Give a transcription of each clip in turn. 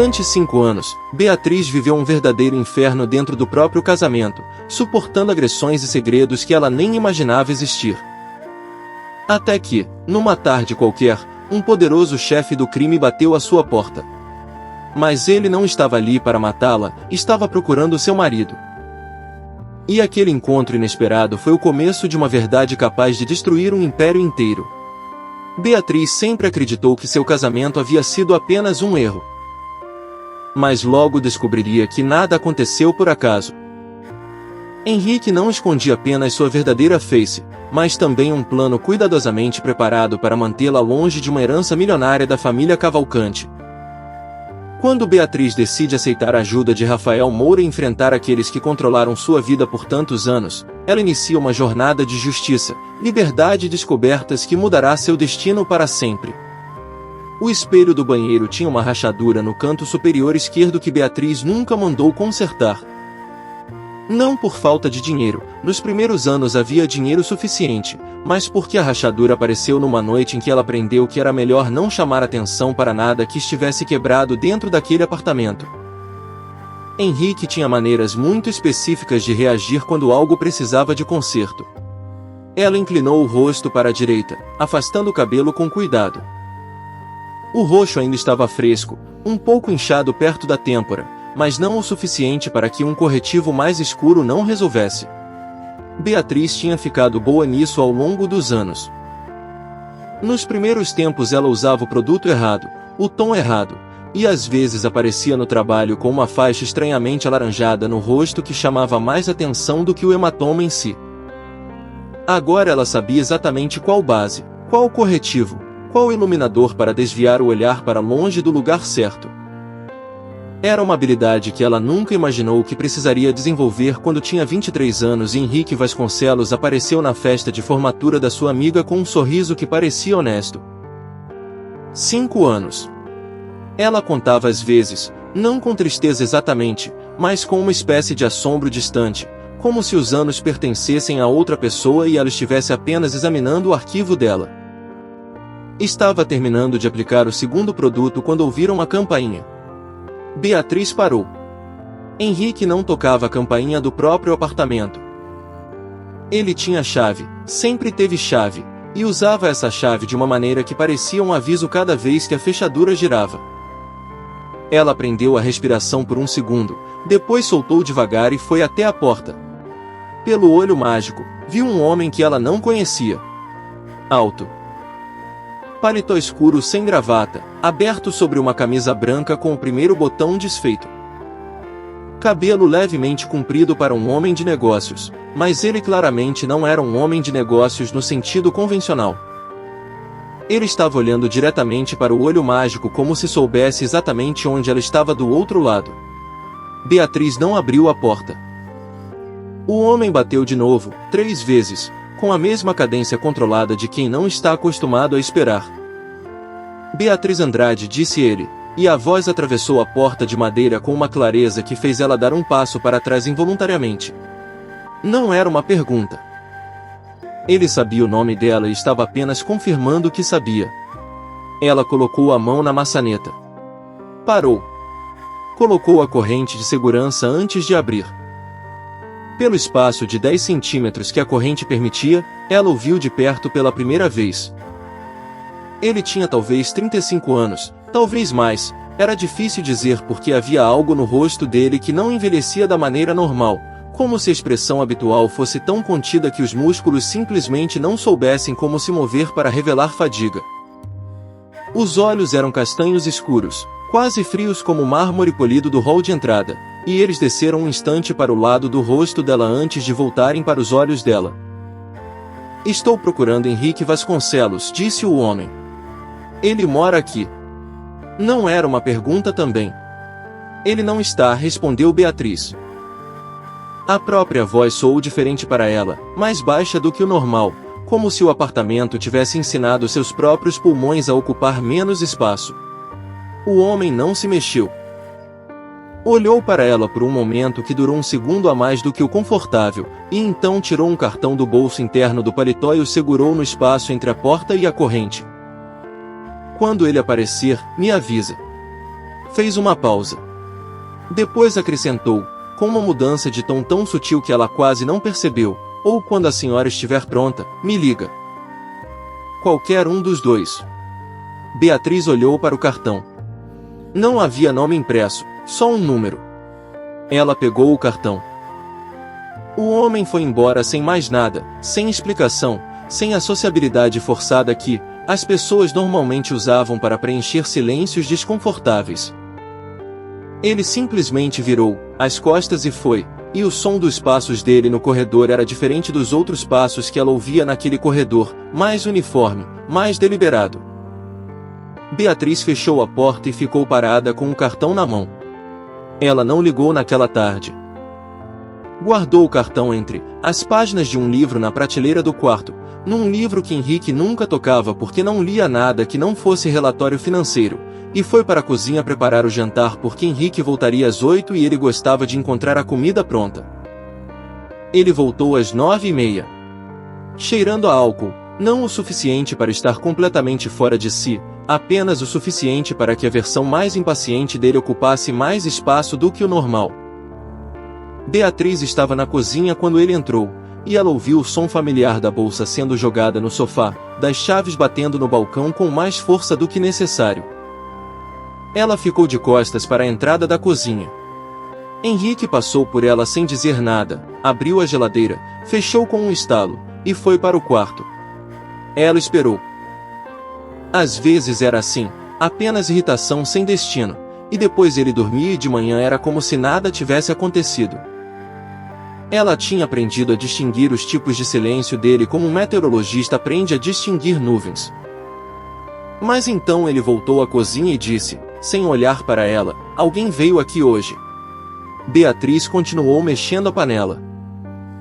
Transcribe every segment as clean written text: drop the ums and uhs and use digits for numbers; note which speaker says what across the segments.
Speaker 1: Durante 5 anos, Beatriz viveu um verdadeiro inferno dentro do próprio casamento, suportando agressões e segredos que ela nem imaginava existir. Até que, numa tarde qualquer, um poderoso chefe do crime bateu à sua porta. Mas ele não estava ali para matá-la, estava procurando seu marido. E aquele encontro inesperado foi o começo de uma verdade capaz de destruir um império inteiro. Beatriz sempre acreditou que seu casamento havia sido apenas um erro. Mas logo descobriria que nada aconteceu por acaso. Henrique não escondia apenas sua verdadeira face, mas também um plano cuidadosamente preparado para mantê-la longe de uma herança milionária da família Cavalcante. Quando Beatriz decide aceitar a ajuda de Rafael Moura e enfrentar aqueles que controlaram sua vida por tantos anos, ela inicia uma jornada de justiça, liberdade e descobertas que mudará seu destino para sempre. O espelho do banheiro tinha uma rachadura no canto superior esquerdo que Beatriz nunca mandou consertar. Não por falta de dinheiro, nos primeiros anos havia dinheiro suficiente, mas porque a rachadura apareceu numa noite em que ela aprendeu que era melhor não chamar atenção para nada que estivesse quebrado dentro daquele apartamento. Henrique tinha maneiras muito específicas de reagir quando algo precisava de conserto. Ela inclinou o rosto para a direita, afastando o cabelo com cuidado. O roxo ainda estava fresco, um pouco inchado perto da têmpora, mas não o suficiente para que um corretivo mais escuro não resolvesse. Beatriz tinha ficado boa nisso ao longo dos anos. Nos primeiros tempos ela usava o produto errado, o tom errado, e às vezes aparecia no trabalho com uma faixa estranhamente alaranjada no rosto que chamava mais atenção do que o hematoma em si. Agora ela sabia exatamente qual base, qual corretivo, qual iluminador para desviar o olhar para longe do lugar certo. Era uma habilidade que ela nunca imaginou que precisaria desenvolver quando tinha 23 anos e Henrique Vasconcelos apareceu na festa de formatura da sua amiga com um sorriso que parecia honesto. 5 anos. Ela contava às vezes, não com tristeza exatamente, mas com uma espécie de assombro distante, como se os anos pertencessem a outra pessoa e ela estivesse apenas examinando o arquivo dela. Estava terminando de aplicar o segundo produto quando ouviram a campainha. Beatriz parou. Henrique não tocava a campainha do próprio apartamento. Ele tinha chave, sempre teve chave, e usava essa chave de uma maneira que parecia um aviso cada vez que a fechadura girava. Ela prendeu a respiração por um segundo, depois soltou devagar e foi até a porta. Pelo olho mágico, viu um homem que ela não conhecia. Alto. Paletó escuro sem gravata, aberto sobre uma camisa branca com o primeiro botão desfeito. Cabelo levemente comprido para um homem de negócios, mas ele claramente não era um homem de negócios no sentido convencional. Ele estava olhando diretamente para o olho mágico como se soubesse exatamente onde ela estava do outro lado. Beatriz não abriu a porta. O homem bateu de novo, 3 vezes, com a mesma cadência controlada de quem não está acostumado a esperar. Beatriz Andrade, disse ele, e a voz atravessou a porta de madeira com uma clareza que fez ela dar um passo para trás involuntariamente. Não era uma pergunta. Ele sabia o nome dela e estava apenas confirmando que sabia. Ela colocou a mão na maçaneta. Parou. Colocou a corrente de segurança antes de abrir. Pelo espaço de 10 centímetros que a corrente permitia, ela o viu de perto pela primeira vez. Ele tinha talvez 35 anos, talvez mais, era difícil dizer porque havia algo no rosto dele que não envelhecia da maneira normal, como se a expressão habitual fosse tão contida que os músculos simplesmente não soubessem como se mover para revelar fadiga. Os olhos eram castanhos escuros, quase frios como o mármore polido do hall de entrada, e eles desceram um instante para o lado do rosto dela antes de voltarem para os olhos dela. Estou procurando Henrique Vasconcelos, disse o homem. Ele mora aqui. Não era uma pergunta também. Ele não está, respondeu Beatriz. A própria voz soou diferente para ela, mais baixa do que o normal, como se o apartamento tivesse ensinado seus próprios pulmões a ocupar menos espaço. O homem não se mexeu. Olhou para ela por um momento que durou um segundo a mais do que o confortável, e então tirou um cartão do bolso interno do paletó e o segurou no espaço entre a porta e a corrente. Quando ele aparecer, me avisa. Fez uma pausa. Depois acrescentou, com uma mudança de tom tão sutil que ela quase não percebeu, ou quando a senhora estiver pronta, me liga. Qualquer um dos dois. Beatriz olhou para o cartão. Não havia nome impresso, só um número. Ela pegou o cartão. O homem foi embora sem mais nada, sem explicação, sem a sociabilidade forçada que as pessoas normalmente usavam para preencher silêncios desconfortáveis. Ele simplesmente virou as costas e foi, e o som dos passos dele no corredor era diferente dos outros passos que ela ouvia naquele corredor, mais uniforme, mais deliberado. Beatriz fechou a porta e ficou parada com o cartão na mão. Ela não ligou naquela tarde. Guardou o cartão entre as páginas de um livro na prateleira do quarto, num livro que Henrique nunca tocava porque não lia nada que não fosse relatório financeiro, e foi para a cozinha preparar o jantar porque Henrique voltaria às 8 e ele gostava de encontrar a comida pronta. Ele voltou às 9h30. Cheirando a álcool, não o suficiente para estar completamente fora de si, apenas o suficiente para que a versão mais impaciente dele ocupasse mais espaço do que o normal. Beatriz estava na cozinha quando ele entrou, e ela ouviu o som familiar da bolsa sendo jogada no sofá, das chaves batendo no balcão com mais força do que necessário. Ela ficou de costas para a entrada da cozinha. Henrique passou por ela sem dizer nada, abriu a geladeira, fechou com um estalo, e foi para o quarto. Ela esperou. Às vezes era assim, apenas irritação sem destino, e depois ele dormia e de manhã era como se nada tivesse acontecido. Ela tinha aprendido a distinguir os tipos de silêncio dele como um meteorologista aprende a distinguir nuvens. Mas então ele voltou à cozinha e disse, sem olhar para ela, alguém veio aqui hoje. Beatriz continuou mexendo a panela.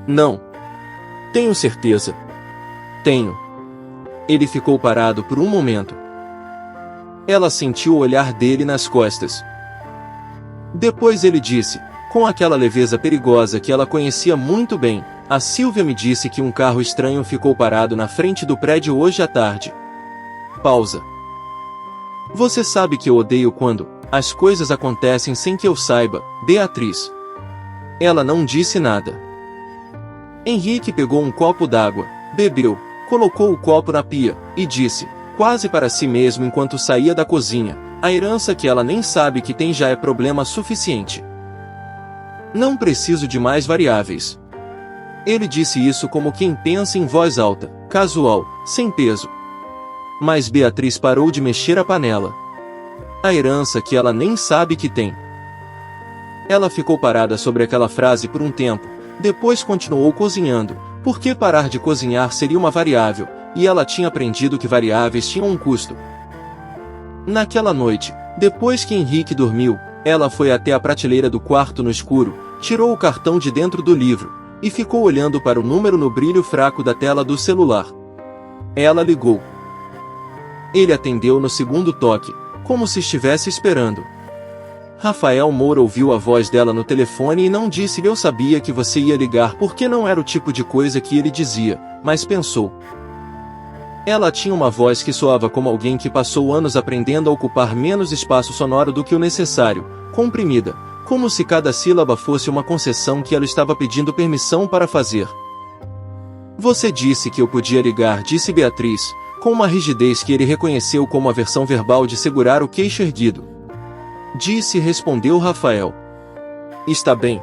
Speaker 1: Não. Tenho certeza. Tenho. Ele ficou parado por um momento. Ela sentiu o olhar dele nas costas. Depois ele disse, com aquela leveza perigosa que ela conhecia muito bem, a Silvia me disse que um carro estranho ficou parado na frente do prédio hoje à tarde. Pausa. Você sabe que eu odeio quando as coisas acontecem sem que eu saiba, Beatriz. Ela não disse nada. Henrique pegou um copo d'água, bebeu, colocou o copo na pia, e disse, quase para si mesmo enquanto saía da cozinha, a herança que ela nem sabe que tem já é problema suficiente. Não preciso de mais variáveis. Ele disse isso como quem pensa em voz alta, casual, sem peso. Mas Beatriz parou de mexer a panela. A herança que ela nem sabe que tem. Ela ficou parada sobre aquela frase por um tempo, depois continuou cozinhando, porque parar de cozinhar seria uma variável, e ela tinha aprendido que variáveis tinham um custo. Naquela noite, depois que Henrique dormiu, ela foi até a prateleira do quarto no escuro, tirou o cartão de dentro do livro, e ficou olhando para o número no brilho fraco da tela do celular. Ela ligou. Ele atendeu no segundo toque, como se estivesse esperando. Rafael Moura ouviu a voz dela no telefone e não disse eu sabia que você ia ligar porque não era o tipo de coisa que ele dizia, mas pensou. Ela tinha uma voz que soava como alguém que passou anos aprendendo a ocupar menos espaço sonoro do que o necessário, comprimida, como se cada sílaba fosse uma concessão que ela estava pedindo permissão para fazer. Você disse que eu podia ligar, disse Beatriz, com uma rigidez que ele reconheceu como a versão verbal de segurar o queixo erguido. Disse e respondeu Rafael. Está bem.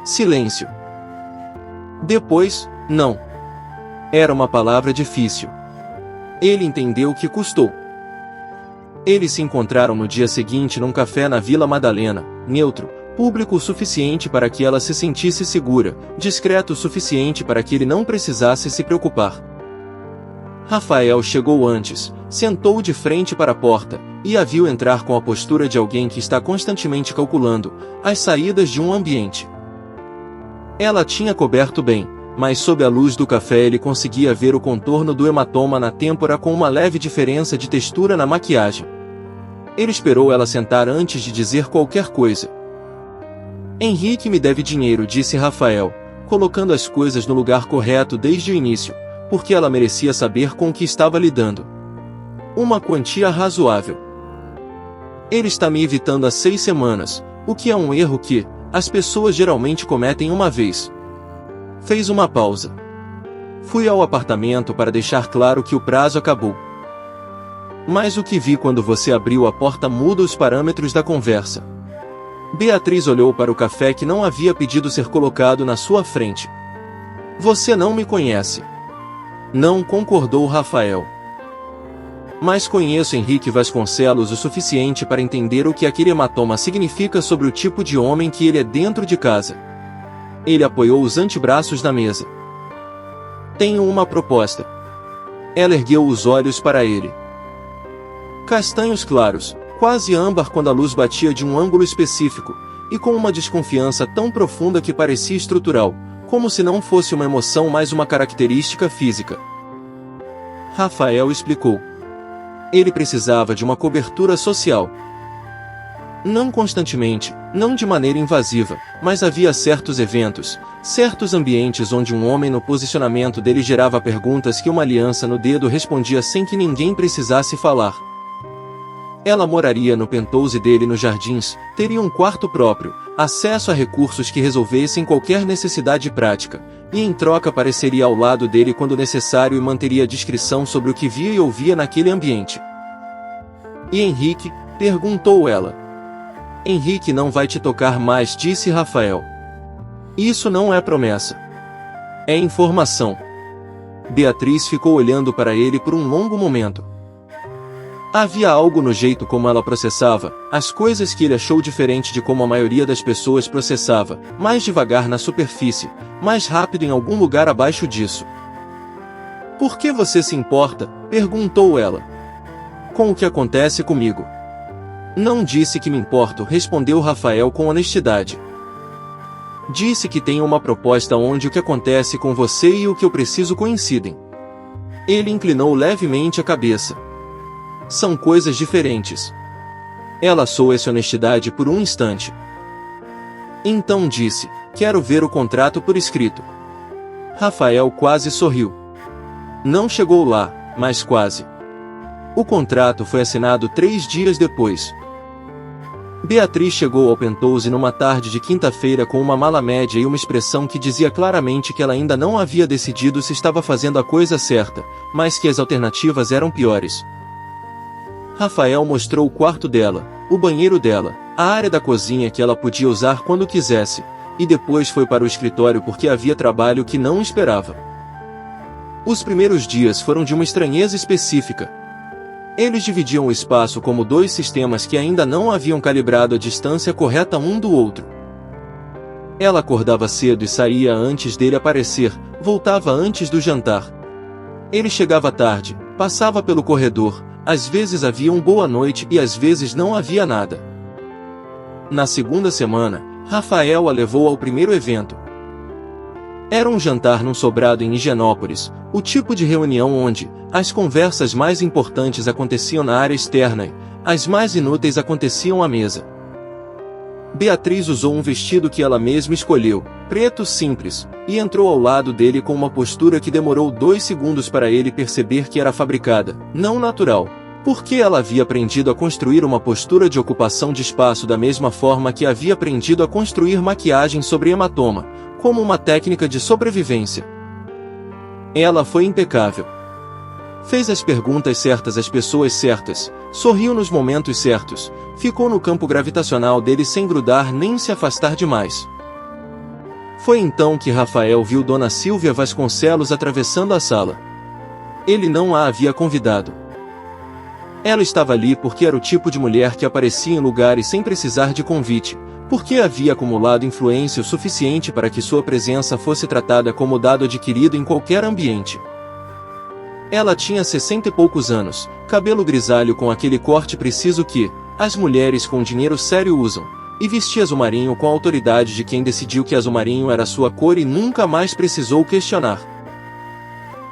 Speaker 1: Silêncio. Depois, não. Era uma palavra difícil. Ele entendeu que custou. Eles se encontraram no dia seguinte num café na Vila Madalena, neutro, público o suficiente para que ela se sentisse segura, discreto o suficiente para que ele não precisasse se preocupar. Rafael chegou antes, sentou de frente para a porta, e a viu entrar com a postura de alguém que está constantemente calculando as saídas de um ambiente. Ela tinha coberto bem, mas sob a luz do café ele conseguia ver o contorno do hematoma na têmpora com uma leve diferença de textura na maquiagem. Ele esperou ela sentar antes de dizer qualquer coisa. Henrique me deve dinheiro, disse Rafael, colocando as coisas no lugar correto desde o início, porque ela merecia saber com o que estava lidando. Uma quantia razoável. Ele está me evitando há 6 semanas, o que é um erro que as pessoas geralmente cometem uma vez. Fez uma pausa. Fui ao apartamento para deixar claro que o prazo acabou. Mas o que vi quando você abriu a porta muda os parâmetros da conversa. Beatriz olhou para o café que não havia pedido ser colocado na sua frente. Você não me conhece. Não, concordou Rafael. Mas conheço Henrique Vasconcelos o suficiente para entender o que aquele hematoma significa sobre o tipo de homem que ele é dentro de casa. Ele apoiou os antebraços na mesa. Tenho uma proposta. Ela ergueu os olhos para ele. Castanhos claros, quase âmbar quando a luz batia de um ângulo específico, e com uma desconfiança tão profunda que parecia estrutural, como se não fosse uma emoção mais uma característica física. Rafael explicou. Ele precisava de uma cobertura social. Não constantemente, não de maneira invasiva, mas havia certos eventos, certos ambientes onde um homem no posicionamento dele gerava perguntas que uma aliança no dedo respondia sem que ninguém precisasse falar. Ela moraria no penthouse dele nos Jardins, teria um quarto próprio, acesso a recursos que resolvessem qualquer necessidade prática, e em troca apareceria ao lado dele quando necessário e manteria discrição sobre o que via e ouvia naquele ambiente. E Henrique? Perguntou ela. Henrique não vai te tocar mais, disse Rafael. Isso não é promessa. É informação. Beatriz ficou olhando para ele por um longo momento. Havia algo no jeito como ela processava as coisas que ele achou diferente de como a maioria das pessoas processava, mais devagar na superfície, mais rápido em algum lugar abaixo disso. Por que você se importa? Perguntou ela. Com o que acontece comigo? Não disse que me importo, respondeu Rafael com honestidade. Disse que tenho uma proposta onde o que acontece com você e o que eu preciso coincidem. Ele inclinou levemente a cabeça. São coisas diferentes. Ela assou essa honestidade por um instante. Então disse, quero ver o contrato por escrito. Rafael quase sorriu. Não chegou lá, mas quase. O contrato foi assinado 3 dias depois. Beatriz chegou ao penthouse numa tarde de quinta-feira com uma mala média e uma expressão que dizia claramente que ela ainda não havia decidido se estava fazendo a coisa certa, mas que as alternativas eram piores. Rafael mostrou o quarto dela, o banheiro dela, a área da cozinha que ela podia usar quando quisesse, e depois foi para o escritório porque havia trabalho que não esperava. Os primeiros dias foram de uma estranheza específica. Eles dividiam o espaço como 2 sistemas que ainda não haviam calibrado a distância correta um do outro. Ela acordava cedo e saía antes dele aparecer, voltava antes do jantar. Ele chegava tarde, passava pelo corredor, às vezes havia um boa noite e às vezes não havia nada. Na segunda semana, Rafael a levou ao primeiro evento. Era um jantar num sobrado em Higienópolis, o tipo de reunião onde as conversas mais importantes aconteciam na área externa e as mais inúteis aconteciam à mesa. Beatriz usou um vestido que ela mesma escolheu, preto simples, e entrou ao lado dele com uma postura que demorou 2 segundos para ele perceber que era fabricada, não natural, porque ela havia aprendido a construir uma postura de ocupação de espaço da mesma forma que havia aprendido a construir maquiagem sobre hematoma, como uma técnica de sobrevivência. Ela foi impecável. Fez as perguntas certas às pessoas certas, sorriu nos momentos certos, ficou no campo gravitacional dele sem grudar nem se afastar demais. Foi então que Rafael viu Dona Silvia Vasconcelos atravessando a sala. Ele não a havia convidado. Ela estava ali porque era o tipo de mulher que aparecia em lugares sem precisar de convite, porque havia acumulado influência o suficiente para que sua presença fosse tratada como dado adquirido em qualquer ambiente. Ela tinha 60 e poucos anos, cabelo grisalho com aquele corte preciso que as mulheres com dinheiro sério usam, e vestia azul marinho com a autoridade de quem decidiu que azul marinho era sua cor e nunca mais precisou questionar.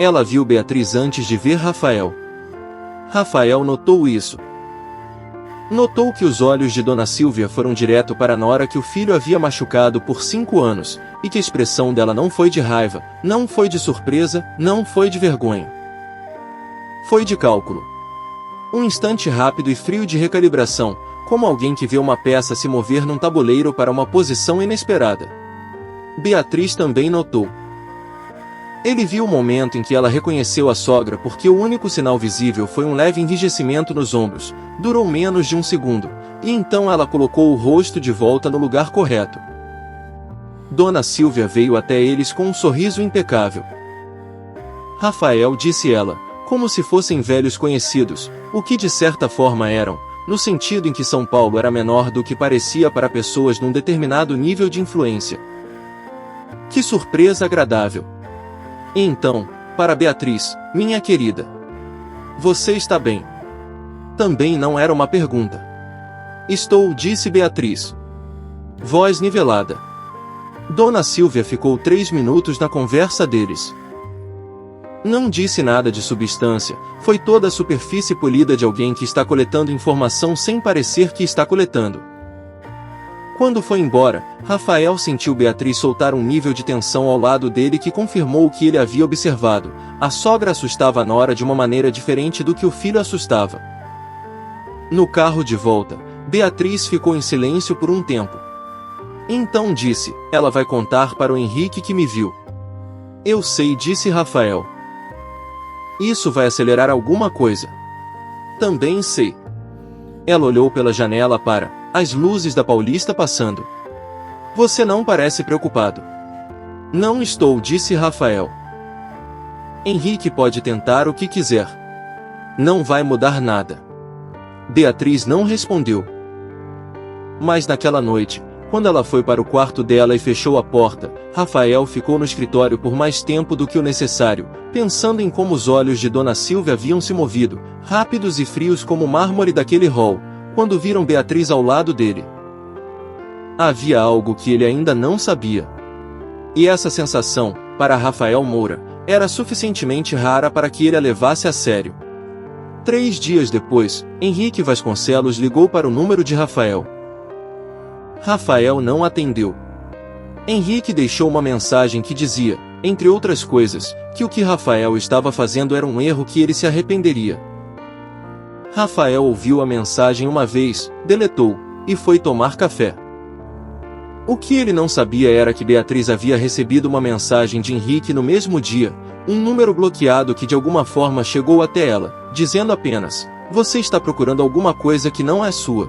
Speaker 1: Ela viu Beatriz antes de ver Rafael. Rafael notou isso. Notou que os olhos de Dona Silvia foram direto para a nora que o filho havia machucado por 5 anos, e que a expressão dela não foi de raiva, não foi de surpresa, não foi de vergonha. Foi de cálculo. Um instante rápido e frio de recalibração, como alguém que vê uma peça se mover num tabuleiro para uma posição inesperada. Beatriz também notou. Ele viu o momento em que ela reconheceu a sogra porque o único sinal visível foi um leve enrijecimento nos ombros, durou menos de um segundo, e então ela colocou o rosto de volta no lugar correto. Dona Silvia veio até eles com um sorriso impecável. Rafael, disse ela, como se fossem velhos conhecidos, o que de certa forma eram, no sentido em que São Paulo era menor do que parecia para pessoas num determinado nível de influência. Que surpresa agradável! E então, para Beatriz, minha querida. Você está bem? Também não era uma pergunta. Estou, disse Beatriz. Voz nivelada. Dona Silvia ficou 3 minutos na conversa deles. Não disse nada de substância, foi toda a superfície polida de alguém que está coletando informação sem parecer que está coletando. Quando foi embora, Rafael sentiu Beatriz soltar um nível de tensão ao lado dele que confirmou o que ele havia observado. A sogra assustava a nora de uma maneira diferente do que o filho assustava. No carro de volta, Beatriz ficou em silêncio por um tempo. Então disse, ela vai contar para o Henrique que me viu. Eu sei, disse Rafael. Isso vai acelerar alguma coisa. Também sei. Ela olhou pela janela para as luzes da Paulista passando. Você não parece preocupado. Não estou, disse Rafael. Henrique pode tentar o que quiser. Não vai mudar nada. Beatriz não respondeu. Mas naquela noite, quando ela foi para o quarto dela e fechou a porta, Rafael ficou no escritório por mais tempo do que o necessário, pensando em como os olhos de Dona Silvia haviam se movido, rápidos e frios como o mármore daquele hall, quando viram Beatriz ao lado dele. Havia algo que ele ainda não sabia. E essa sensação, para Rafael Moura, era suficientemente rara para que ele a levasse a sério. 3 dias depois, Henrique Vasconcelos ligou para o número de Rafael. Rafael não atendeu. Henrique deixou uma mensagem que dizia, entre outras coisas, que o que Rafael estava fazendo era um erro que ele se arrependeria. Rafael ouviu a mensagem uma vez, deletou, e foi tomar café. O que ele não sabia era que Beatriz havia recebido uma mensagem de Henrique no mesmo dia, um número bloqueado que de alguma forma chegou até ela, dizendo apenas, você está procurando alguma coisa que não é sua.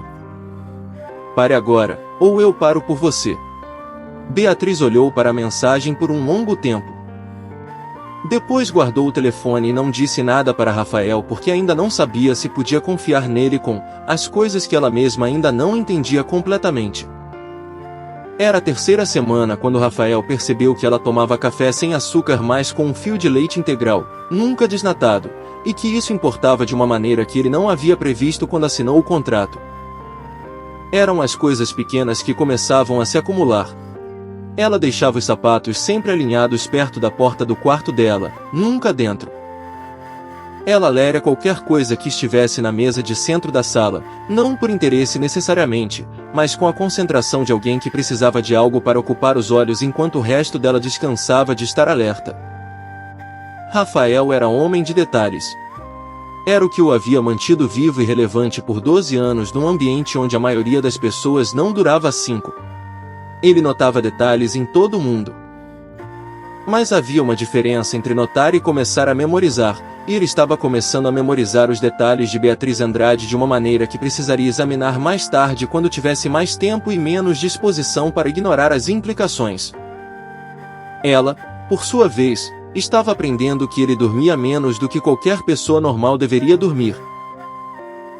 Speaker 1: Pare agora, ou eu paro por você. Beatriz olhou para a mensagem por um longo tempo. Depois guardou o telefone e não disse nada para Rafael porque ainda não sabia se podia confiar nele com as coisas que ela mesma ainda não entendia completamente. Era a 3ª semana quando Rafael percebeu que ela tomava café sem açúcar mas com um fio de leite integral, nunca desnatado, e que isso importava de uma maneira que ele não havia previsto quando assinou o contrato. Eram as coisas pequenas que começavam a se acumular. Ela deixava os sapatos sempre alinhados perto da porta do quarto dela, nunca dentro. Ela lera qualquer coisa que estivesse na mesa de centro da sala, não por interesse necessariamente, mas com a concentração de alguém que precisava de algo para ocupar os olhos enquanto o resto dela descansava de estar alerta. Rafael era homem de detalhes. Era o que o havia mantido vivo e relevante por 12 anos num ambiente onde a maioria das pessoas não durava 5. Ele notava detalhes em todo mundo. Mas havia uma diferença entre notar e começar a memorizar, e ele estava começando a memorizar os detalhes de Beatriz Andrade de uma maneira que precisaria examinar mais tarde quando tivesse mais tempo e menos disposição para ignorar as implicações. Ela, por sua vez, estava aprendendo que ele dormia menos do que qualquer pessoa normal deveria dormir.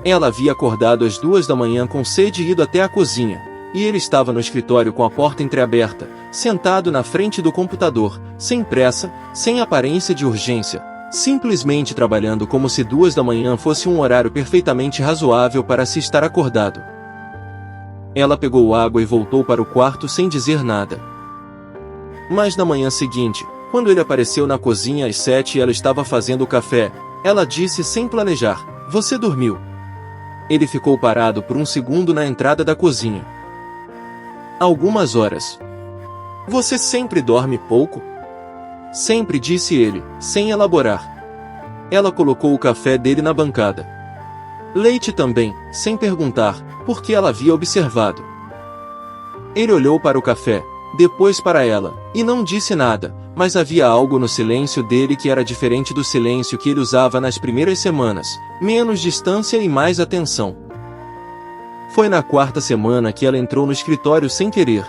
Speaker 1: Ela havia acordado às 2 da manhã com sede e ido até a cozinha, e ele estava no escritório com a porta entreaberta, sentado na frente do computador, sem pressa, sem aparência de urgência, simplesmente trabalhando como se 2 da manhã fosse um horário perfeitamente razoável para se estar acordado. Ela pegou água e voltou para o quarto sem dizer nada. Mas na manhã seguinte, quando ele apareceu na cozinha às 7 e ela estava fazendo o café, ela disse sem planejar, você dormiu. Ele ficou parado por um segundo na entrada da cozinha. Algumas horas. Você sempre dorme pouco? Sempre, disse ele, sem elaborar. Ela colocou o café dele na bancada. Leite também, sem perguntar, porque ela havia observado. Ele olhou para o café, depois para ela, e não disse nada, mas havia algo no silêncio dele que era diferente do silêncio que ele usava nas primeiras semanas, menos distância e mais atenção. Foi na quarta semana que ela entrou no escritório sem querer.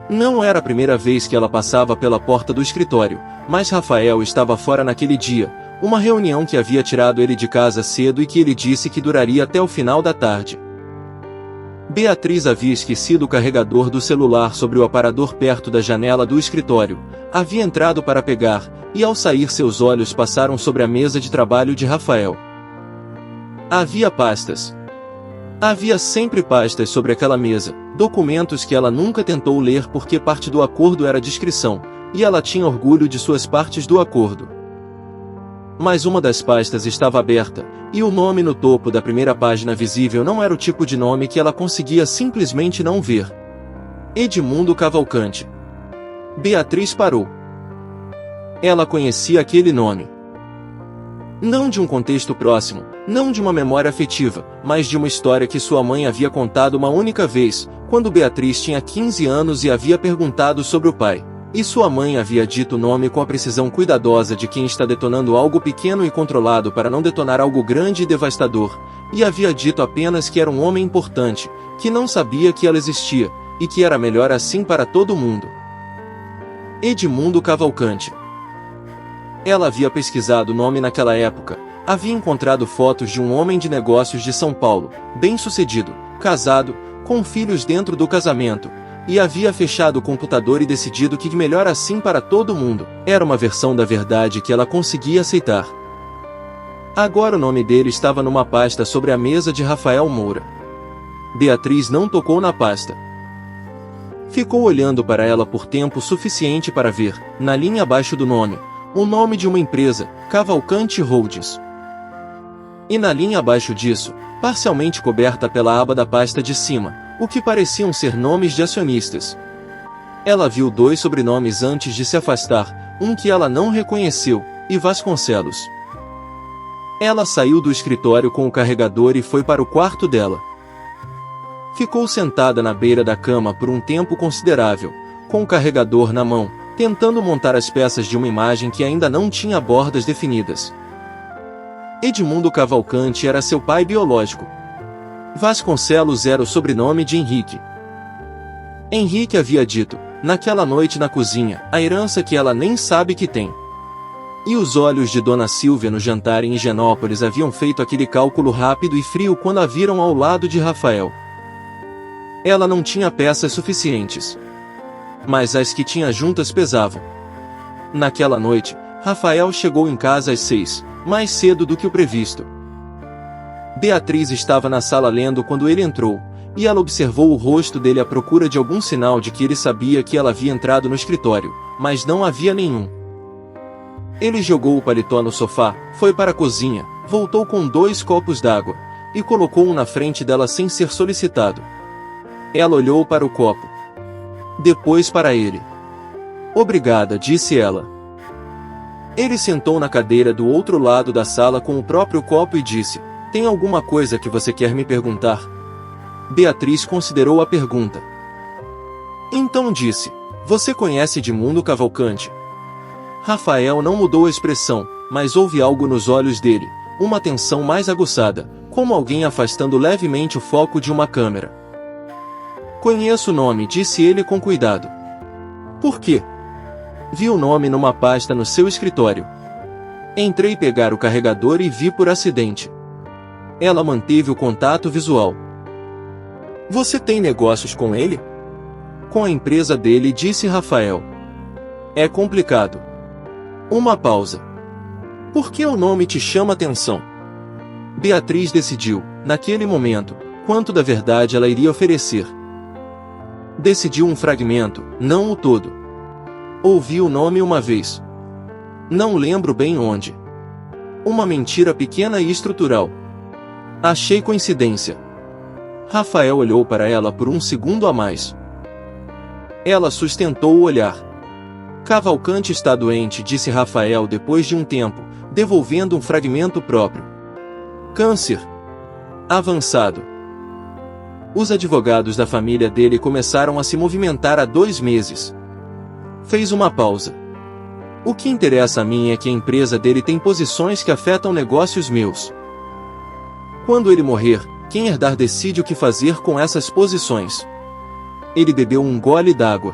Speaker 1: Não era a primeira vez que ela passava pela porta do escritório, mas Rafael estava fora naquele dia, uma reunião que havia tirado ele de casa cedo e que ele disse que duraria até o final da tarde. Beatriz havia esquecido o carregador do celular sobre o aparador perto da janela do escritório, havia entrado para pegar, e ao sair seus olhos passaram sobre a mesa de trabalho de Rafael. Havia pastas. Havia sempre pastas sobre aquela mesa, documentos que ela nunca tentou ler porque parte do acordo era discrição, e ela tinha orgulho de suas partes do acordo. Mas uma das pastas estava aberta, e o nome no topo da primeira página visível não era o tipo de nome que ela conseguia simplesmente não ver. Edmundo Cavalcante. Beatriz parou. Ela conhecia aquele nome. Não de um contexto próximo, não de uma memória afetiva, mas de uma história que sua mãe havia contado uma única vez, quando Beatriz tinha 15 anos e havia perguntado sobre o pai. E sua mãe havia dito o nome com a precisão cuidadosa de quem está detonando algo pequeno e controlado para não detonar algo grande e devastador, e havia dito apenas que era um homem importante, que não sabia que ela existia, e que era melhor assim para todo mundo. Edmundo Cavalcante. Ela havia pesquisado o nome naquela época, havia encontrado fotos de um homem de negócios de São Paulo, bem-sucedido, casado, com filhos dentro do casamento, e havia fechado o computador e decidido que melhor assim para todo mundo, era uma versão da verdade que ela conseguia aceitar. Agora o nome dele estava numa pasta sobre a mesa de Rafael Moura. Beatriz não tocou na pasta. Ficou olhando para ela por tempo suficiente para ver, na linha abaixo do nome, o nome de uma empresa, Cavalcante Holdings. E na linha abaixo disso, parcialmente coberta pela aba da pasta de cima, o que pareciam ser nomes de acionistas. Ela viu 2 sobrenomes antes de se afastar, um que ela não reconheceu, e Vasconcelos. Ela saiu do escritório com o carregador e foi para o quarto dela. Ficou sentada na beira da cama por um tempo considerável, com o carregador na mão, tentando montar as peças de uma imagem que ainda não tinha bordas definidas. Edmundo Cavalcante era seu pai biológico. Vasconcelos era o sobrenome de Henrique. Henrique havia dito, naquela noite na cozinha, a herança que ela nem sabe que tem. E os olhos de Dona Silvia no jantar em Higienópolis haviam feito aquele cálculo rápido e frio quando a viram ao lado de Rafael. Ela não tinha peças suficientes. Mas as que tinha juntas pesavam. Naquela noite, Rafael chegou em casa às 6, mais cedo do que o previsto. Beatriz estava na sala lendo quando ele entrou, e ela observou o rosto dele à procura de algum sinal de que ele sabia que ela havia entrado no escritório, mas não havia nenhum. Ele jogou o paletó no sofá, foi para a cozinha, voltou com 2 copos d'água, e colocou um na frente dela sem ser solicitado. Ela olhou para o copo. Depois para ele. Obrigada, disse ela. Ele sentou na cadeira do outro lado da sala com o próprio copo e disse, tem alguma coisa que você quer me perguntar? Beatriz considerou a pergunta. Então disse, você conhece Edmundo Cavalcante? Rafael não mudou a expressão, mas houve algo nos olhos dele, uma tensão mais aguçada, como alguém afastando levemente o foco de uma câmera. Conheço o nome, disse ele com cuidado. Por quê? Vi o nome numa pasta no seu escritório. Entrei pegar o carregador e vi por acidente. Ela manteve o contato visual. Você tem negócios com ele? Com a empresa dele, disse Rafael. É complicado. Uma pausa. Por que o nome te chama atenção? Beatriz decidiu, naquele momento, quanto da verdade ela iria oferecer. Decidiu um fragmento, não o todo. Ouvi o nome uma vez. Não lembro bem onde. Uma mentira pequena e estrutural. Achei coincidência. Rafael olhou para ela por um segundo a mais. Ela sustentou o olhar. Cavalcante está doente, disse Rafael depois de um tempo, devolvendo um fragmento próprio. Câncer. Avançado. Os advogados da família dele começaram a se movimentar há 2 meses. Fez uma pausa. O que interessa a mim é que a empresa dele tem posições que afetam negócios meus. Quando ele morrer, quem herdar decide o que fazer com essas posições. Ele bebeu um gole d'água.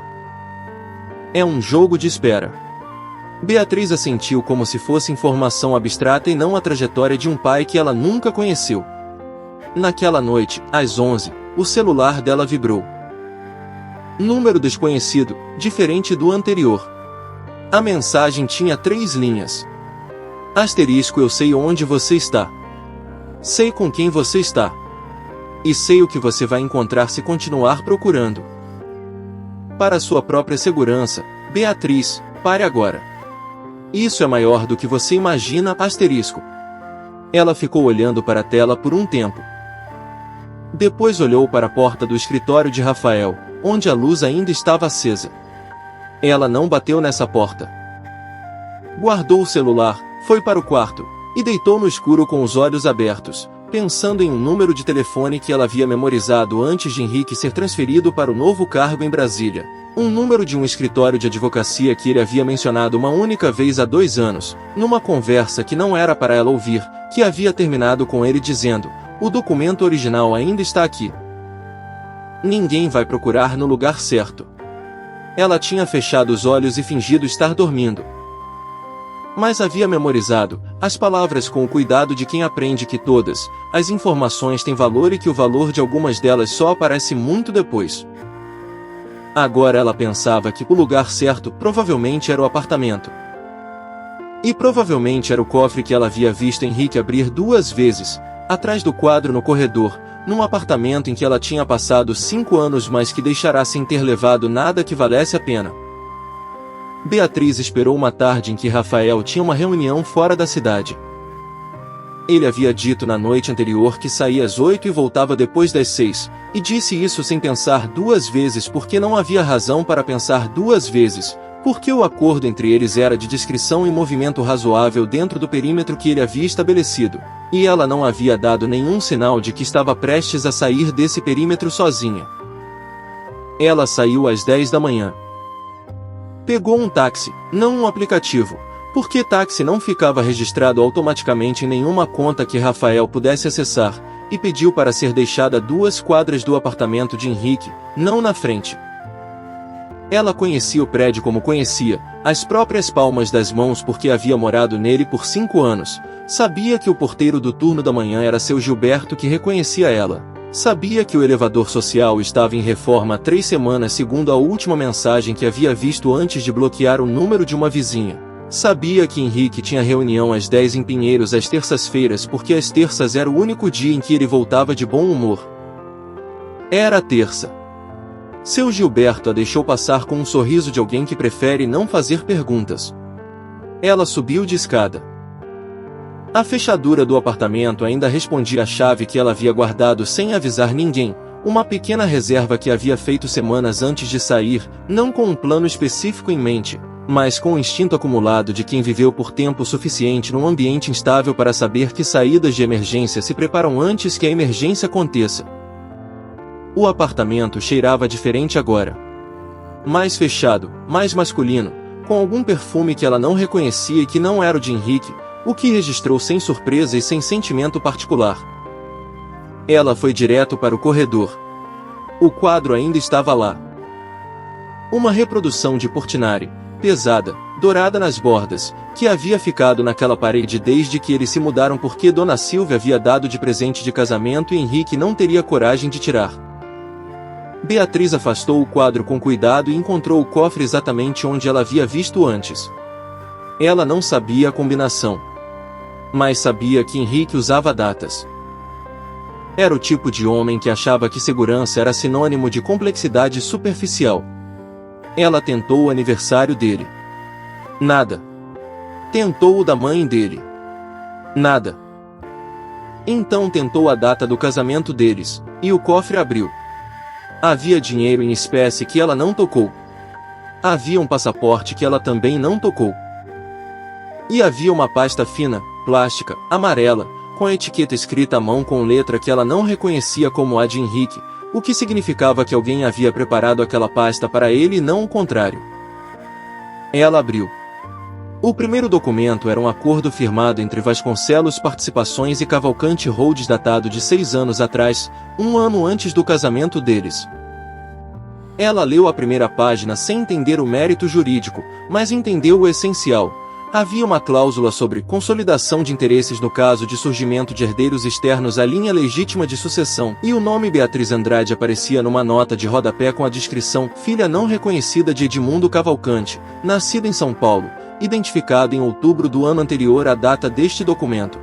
Speaker 1: É um jogo de espera. Beatriz assentiu como se fosse informação abstrata e não a trajetória de um pai que ela nunca conheceu. Naquela noite, às 11, o celular dela vibrou. Número desconhecido, diferente do anterior. A mensagem tinha 3 linhas. Asterisco: eu sei onde você está. Sei com quem você está. E sei o que você vai encontrar se continuar procurando. Para sua própria segurança, Beatriz, pare agora. Isso é maior do que você imagina, asterisco. Ela ficou olhando para a tela por um tempo. Depois olhou para a porta do escritório de Rafael, onde a luz ainda estava acesa. Ela não bateu nessa porta. Guardou o celular, foi para o quarto, e deitou no escuro com os olhos abertos, pensando em um número de telefone que ela havia memorizado antes de Henrique ser transferido para o novo cargo em Brasília. Um número de um escritório de advocacia que ele havia mencionado uma única vez há 2 anos, numa conversa que não era para ela ouvir, que havia terminado com ele dizendo: "O documento original ainda está aqui. Ninguém vai procurar no lugar certo." Ela tinha fechado os olhos e fingido estar dormindo. Mas havia memorizado as palavras com o cuidado de quem aprende que todas as informações têm valor e que o valor de algumas delas só aparece muito depois. Agora ela pensava que o lugar certo provavelmente era o apartamento. E provavelmente era o cofre que ela havia visto Henrique abrir 2 vezes, atrás do quadro no corredor, num apartamento em que ela tinha passado 5 anos, mas que deixará sem ter levado nada que valesse a pena. Beatriz esperou uma tarde em que Rafael tinha uma reunião fora da cidade. Ele havia dito na noite anterior que saía às 8 e voltava depois das 6, e disse isso sem pensar 2 vezes porque não havia razão para pensar 2 vezes, porque o acordo entre eles era de discrição e movimento razoável dentro do perímetro que ele havia estabelecido, e ela não havia dado nenhum sinal de que estava prestes a sair desse perímetro sozinha. Ela saiu às 10 da manhã. Pegou um táxi, não um aplicativo, porque táxi não ficava registrado automaticamente em nenhuma conta que Rafael pudesse acessar, e pediu para ser deixada a 2 quadras do apartamento de Henrique, não na frente. Ela conhecia o prédio como conhecia as próprias palmas das mãos porque havia morado nele por 5 anos, sabia que o porteiro do turno da manhã era seu Gilberto, que reconhecia ela. Sabia que o elevador social estava em reforma há 3 semanas segundo a última mensagem que havia visto antes de bloquear o número de uma vizinha. Sabia que Henrique tinha reunião às 10 em Pinheiros às terças-feiras porque às terças era o único dia em que ele voltava de bom humor. Era a terça. Seu Gilberto a deixou passar com um sorriso de alguém que prefere não fazer perguntas. Ela subiu de escada. A fechadura do apartamento ainda respondia à chave que ela havia guardado sem avisar ninguém, uma pequena reserva que havia feito semanas antes de sair, não com um plano específico em mente, mas com o instinto acumulado de quem viveu por tempo suficiente num ambiente instável para saber que saídas de emergência se preparam antes que a emergência aconteça. O apartamento cheirava diferente agora. Mais fechado, mais masculino, com algum perfume que ela não reconhecia e que não era o de Henrique, o que registrou sem surpresa e sem sentimento particular. Ela foi direto para o corredor. O quadro ainda estava lá. Uma reprodução de Portinari, pesada, dourada nas bordas, que havia ficado naquela parede desde que eles se mudaram porque Dona Silvia havia dado de presente de casamento e Henrique não teria coragem de tirar. Beatriz afastou o quadro com cuidado e encontrou o cofre exatamente onde ela havia visto antes. Ela não sabia a combinação, mas sabia que Henrique usava datas. Era o tipo de homem que achava que segurança era sinônimo de complexidade superficial. Ela tentou o aniversário dele. Nada. Tentou o da mãe dele. Nada. Então tentou a data do casamento deles, e o cofre abriu. Havia dinheiro em espécie que ela não tocou. Havia um passaporte que ela também não tocou. E havia uma pasta fina, plástica, amarela, com a etiqueta escrita à mão com letra que ela não reconhecia como a de Henrique, o que significava que alguém havia preparado aquela pasta para ele e não o contrário. Ela abriu. O primeiro documento era um acordo firmado entre Vasconcelos Participações e Cavalcante Holdings datado de 6 anos atrás, um ano antes do casamento deles. Ela leu a primeira página sem entender o mérito jurídico, mas entendeu o essencial. Havia uma cláusula sobre consolidação de interesses no caso de surgimento de herdeiros externos à linha legítima de sucessão, e o nome Beatriz Andrade aparecia numa nota de rodapé com a descrição filha não reconhecida de Edmundo Cavalcante, nascido em São Paulo, identificado em outubro do ano anterior à data deste documento.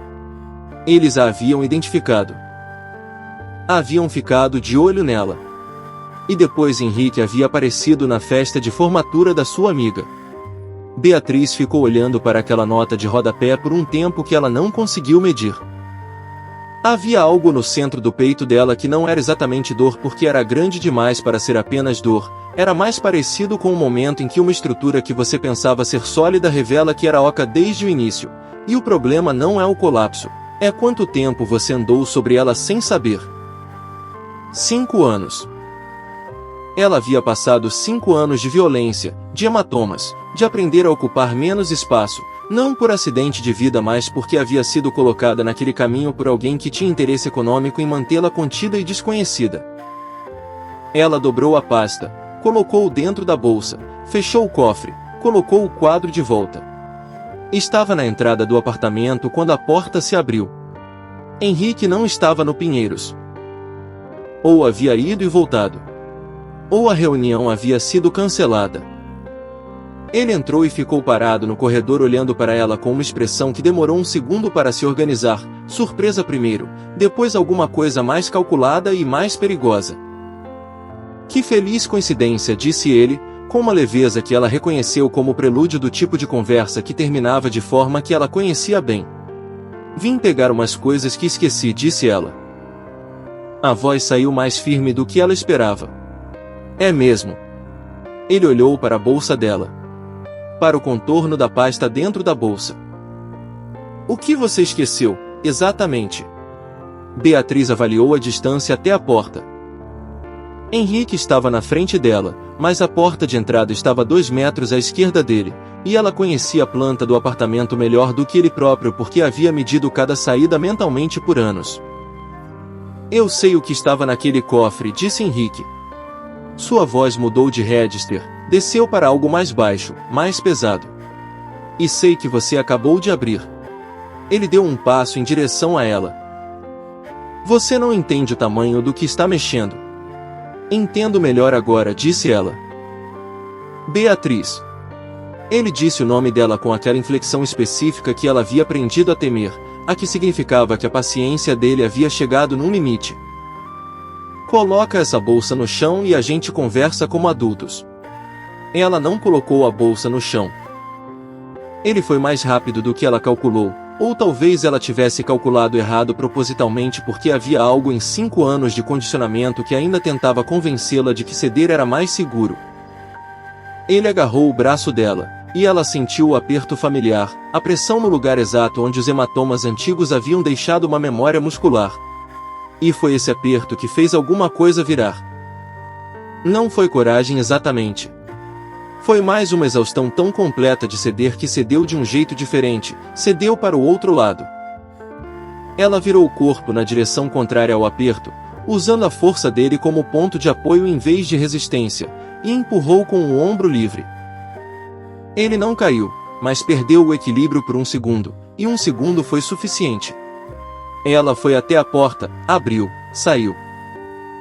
Speaker 1: Eles a haviam identificado. Haviam ficado de olho nela. E depois Henrique havia aparecido na festa de formatura da sua amiga. Beatriz ficou olhando para aquela nota de rodapé por um tempo que ela não conseguiu medir. Havia algo no centro do peito dela que não era exatamente dor porque era grande demais para ser apenas dor, era mais parecido com o momento em que uma estrutura que você pensava ser sólida revela que era oca desde o início. E o problema não é o colapso, é quanto tempo você andou sobre ela sem saber. 5 anos. Ela havia passado 5 anos de violência, de hematomas, de aprender a ocupar menos espaço, não por acidente de vida mas porque havia sido colocada naquele caminho por alguém que tinha interesse econômico em mantê-la contida e desconhecida. Ela dobrou a pasta, colocou-o dentro da bolsa, fechou o cofre, colocou o quadro de volta. Estava na entrada do apartamento quando a porta se abriu. Henrique não estava no Pinheiros. Ou havia ido e voltado. Ou a reunião havia sido cancelada. Ele entrou e ficou parado no corredor olhando para ela com uma expressão que demorou um segundo para se organizar, surpresa primeiro, depois alguma coisa mais calculada e mais perigosa. Que feliz coincidência, disse ele, com uma leveza que ela reconheceu como prelúdio do tipo de conversa que terminava de forma que ela conhecia bem. Vim pegar umas coisas que esqueci, disse ela. A voz saiu mais firme do que ela esperava. É mesmo. Ele olhou para a bolsa dela. Para o contorno da pasta dentro da bolsa. O que você esqueceu, exatamente? Beatriz avaliou a distância até a porta. Henrique estava na frente dela, mas a porta de entrada estava a 2 metros à esquerda dele, e ela conhecia a planta do apartamento melhor do que ele próprio porque havia medido cada saída mentalmente por anos. Eu sei o que estava naquele cofre, disse Henrique. Sua voz mudou de register, desceu para algo mais baixo, mais pesado. E sei que você acabou de abrir. Ele deu um passo em direção a ela. Você não entende o tamanho do que está mexendo. Entendo melhor agora, disse ela. Beatriz. Ele disse o nome dela com aquela inflexão específica que ela havia aprendido a temer, a que significava que a paciência dele havia chegado num limite. Coloca essa bolsa no chão e a gente conversa como adultos. Ela não colocou a bolsa no chão. Ele foi mais rápido do que ela calculou, ou talvez ela tivesse calculado errado propositalmente porque havia algo em 5 anos de condicionamento que ainda tentava convencê-la de que ceder era mais seguro. Ele agarrou o braço dela, e ela sentiu o aperto familiar, a pressão no lugar exato onde os hematomas antigos haviam deixado uma memória muscular. E foi esse aperto que fez alguma coisa virar. Não foi coragem exatamente. Foi mais uma exaustão tão completa de ceder que cedeu de um jeito diferente, cedeu para o outro lado. Ela virou o corpo na direção contrária ao aperto, usando a força dele como ponto de apoio em vez de resistência, e empurrou com o ombro livre. Ele não caiu, mas perdeu o equilíbrio por um segundo, e um segundo foi suficiente. Ela foi até a porta, abriu, saiu.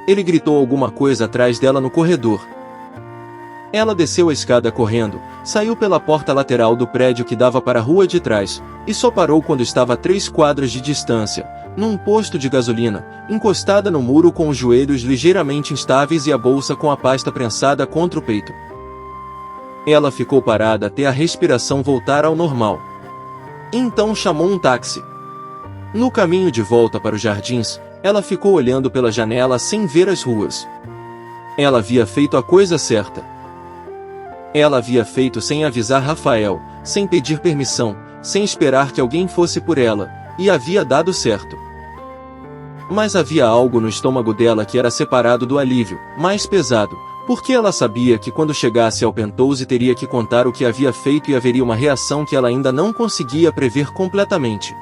Speaker 1: Ele gritou alguma coisa atrás dela no corredor. Ela desceu a escada correndo, saiu pela porta lateral do prédio que dava para a rua de trás, e só parou quando estava a 3 quadras de distância, num posto de gasolina, encostada no muro com os joelhos ligeiramente instáveis e a bolsa com a pasta prensada contra o peito. Ela ficou parada até a respiração voltar ao normal. Então chamou um táxi. No caminho de volta para os jardins, ela ficou olhando pela janela sem ver as ruas. Ela havia feito a coisa certa. Ela havia feito sem avisar Rafael, sem pedir permissão, sem esperar que alguém fosse por ela, e havia dado certo. Mas havia algo no estômago dela que era separado do alívio, mais pesado, porque ela sabia que quando chegasse ao Penthouse teria que contar o que havia feito e haveria uma reação que ela ainda não conseguia prever completamente.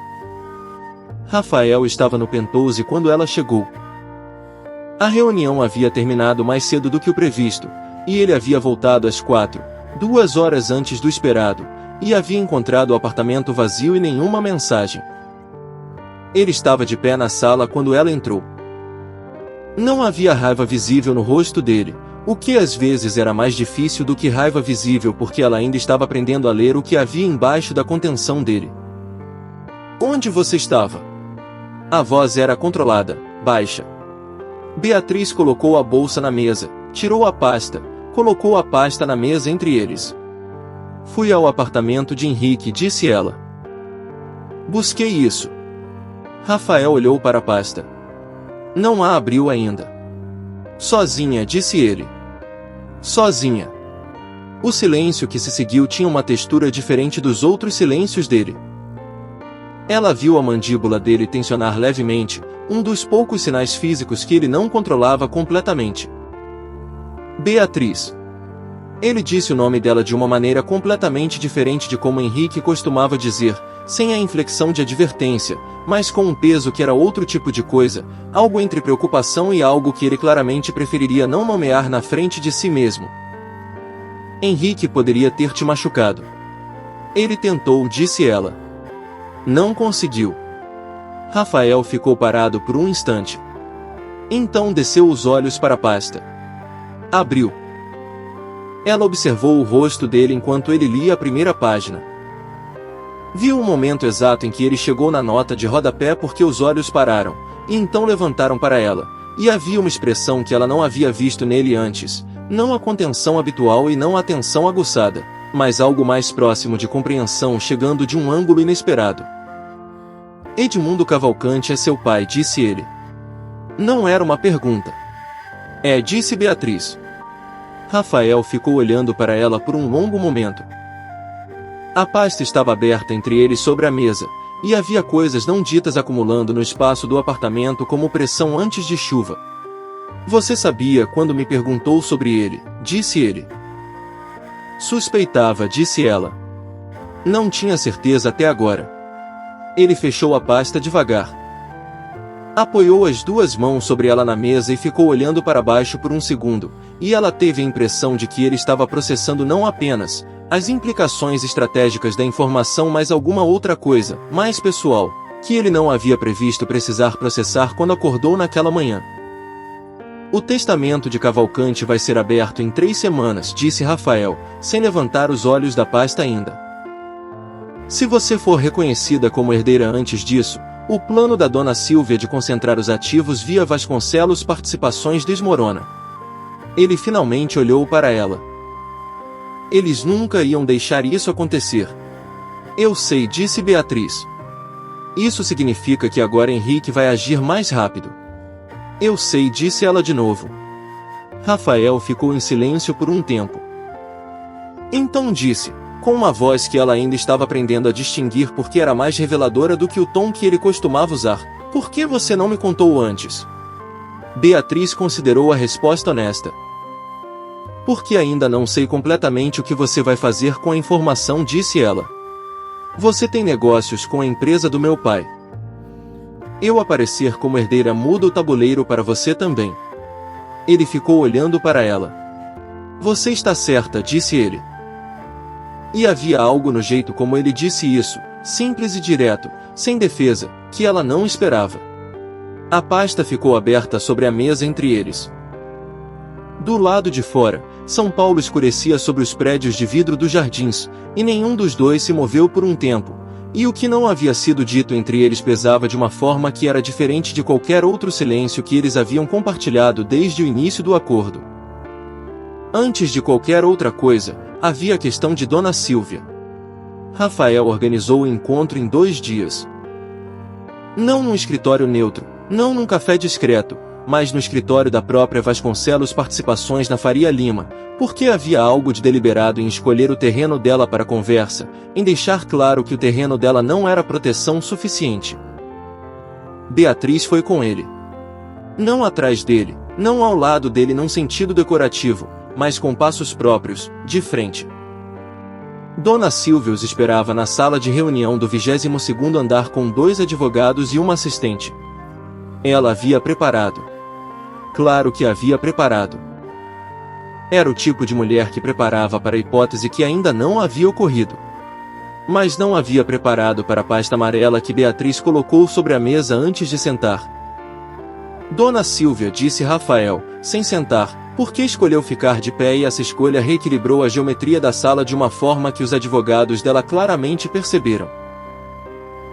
Speaker 1: Rafael estava no Penthouse quando ela chegou. A reunião havia terminado mais cedo do que o previsto, e ele havia voltado às 2 horas antes do esperado, e havia encontrado o apartamento vazio e nenhuma mensagem. Ele estava de pé na sala quando ela entrou. Não havia raiva visível no rosto dele, o que às vezes era mais difícil do que raiva visível porque ela ainda estava aprendendo a ler o que havia embaixo da contenção dele. Onde você estava? A voz era controlada, baixa. Beatriz colocou a bolsa na mesa, tirou a pasta, colocou a pasta na mesa entre eles. Fui ao apartamento de Henrique, disse ela. Busquei isso. Rafael olhou para a pasta. Não a abriu ainda. Sozinha, disse ele. Sozinha. O silêncio que se seguiu tinha uma textura diferente dos outros silêncios dele. Ela viu a mandíbula dele tensionar levemente, um dos poucos sinais físicos que ele não controlava completamente. Beatriz. Ele disse o nome dela de uma maneira completamente diferente de como Henrique costumava dizer, sem a inflexão de advertência, mas com um peso que era outro tipo de coisa, algo entre preocupação e algo que ele claramente preferiria não nomear na frente de si mesmo. Henrique poderia ter te machucado. Ele tentou, disse ela. Não conseguiu. Rafael ficou parado por um instante. Então desceu os olhos para a pasta. Abriu. Ela observou o rosto dele enquanto ele lia a primeira página. Viu o momento exato em que ele chegou na nota de rodapé porque os olhos pararam, e então levantaram para ela, e havia uma expressão que ela não havia visto nele antes, não a contenção habitual e não a atenção aguçada, mas algo mais próximo de compreensão chegando de um ângulo inesperado. Edmundo Cavalcante é seu pai, disse ele. Não era uma pergunta. É, disse Beatriz. Rafael ficou olhando para ela por um longo momento. A pasta estava aberta entre eles sobre a mesa, e havia coisas não ditas acumulando no espaço do apartamento como pressão antes de chuva. Você sabia quando me perguntou sobre ele, disse ele. Suspeitava, disse ela. Não tinha certeza até agora. Ele fechou a pasta devagar. Apoiou as duas mãos sobre ela na mesa e ficou olhando para baixo por um segundo, e ela teve a impressão de que ele estava processando não apenas as implicações estratégicas da informação, mas alguma outra coisa, mais pessoal, que ele não havia previsto precisar processar quando acordou naquela manhã. O testamento de Cavalcante vai ser aberto em 3 semanas, disse Rafael, sem levantar os olhos da pasta ainda. Se você for reconhecida como herdeira antes disso, o plano da dona Silvia de concentrar os ativos via Vasconcelos Participações desmorona. Ele finalmente olhou para ela. Eles nunca iam deixar isso acontecer. Eu sei, disse Beatriz. Isso significa que agora Henrique vai agir mais rápido. Eu sei, disse ela de novo. Rafael ficou em silêncio por um tempo. Então disse, com uma voz que ela ainda estava aprendendo a distinguir porque era mais reveladora do que o tom que ele costumava usar, por que você não me contou antes? Beatriz considerou a resposta honesta. Porque ainda não sei completamente o que você vai fazer com a informação, disse ela. Você tem negócios com a empresa do meu pai. Eu aparecer como herdeira muda o tabuleiro para você também. Ele ficou olhando para ela. Você está certa, disse ele. E havia algo no jeito como ele disse isso, simples e direto, sem defesa, que ela não esperava. A pasta ficou aberta sobre a mesa entre eles. Do lado de fora, São Paulo escurecia sobre os prédios de vidro dos jardins, e nenhum dos dois se moveu por um tempo, e o que não havia sido dito entre eles pesava de uma forma que era diferente de qualquer outro silêncio que eles haviam compartilhado desde o início do acordo. Antes de qualquer outra coisa, havia a questão de Dona Silvia. Rafael organizou o encontro em 2 dias. Não num escritório neutro, não num café discreto, mas no escritório da própria Vasconcelos Participações na Faria Lima, porque havia algo de deliberado em escolher o terreno dela para a conversa, em deixar claro que o terreno dela não era proteção suficiente. Beatriz foi com ele. Não atrás dele, não ao lado dele num sentido decorativo, mas com passos próprios, de frente. Dona Silvia os esperava na sala de reunião do 22º andar com 2 advogados e uma assistente. Ela havia preparado. Claro que havia preparado. Era o tipo de mulher que preparava para a hipótese que ainda não havia ocorrido. Mas não havia preparado para a pasta amarela que Beatriz colocou sobre a mesa antes de sentar. Dona Silvia, disse Rafael, sem sentar, porque escolheu ficar de pé e essa escolha reequilibrou a geometria da sala de uma forma que os advogados dela claramente perceberam.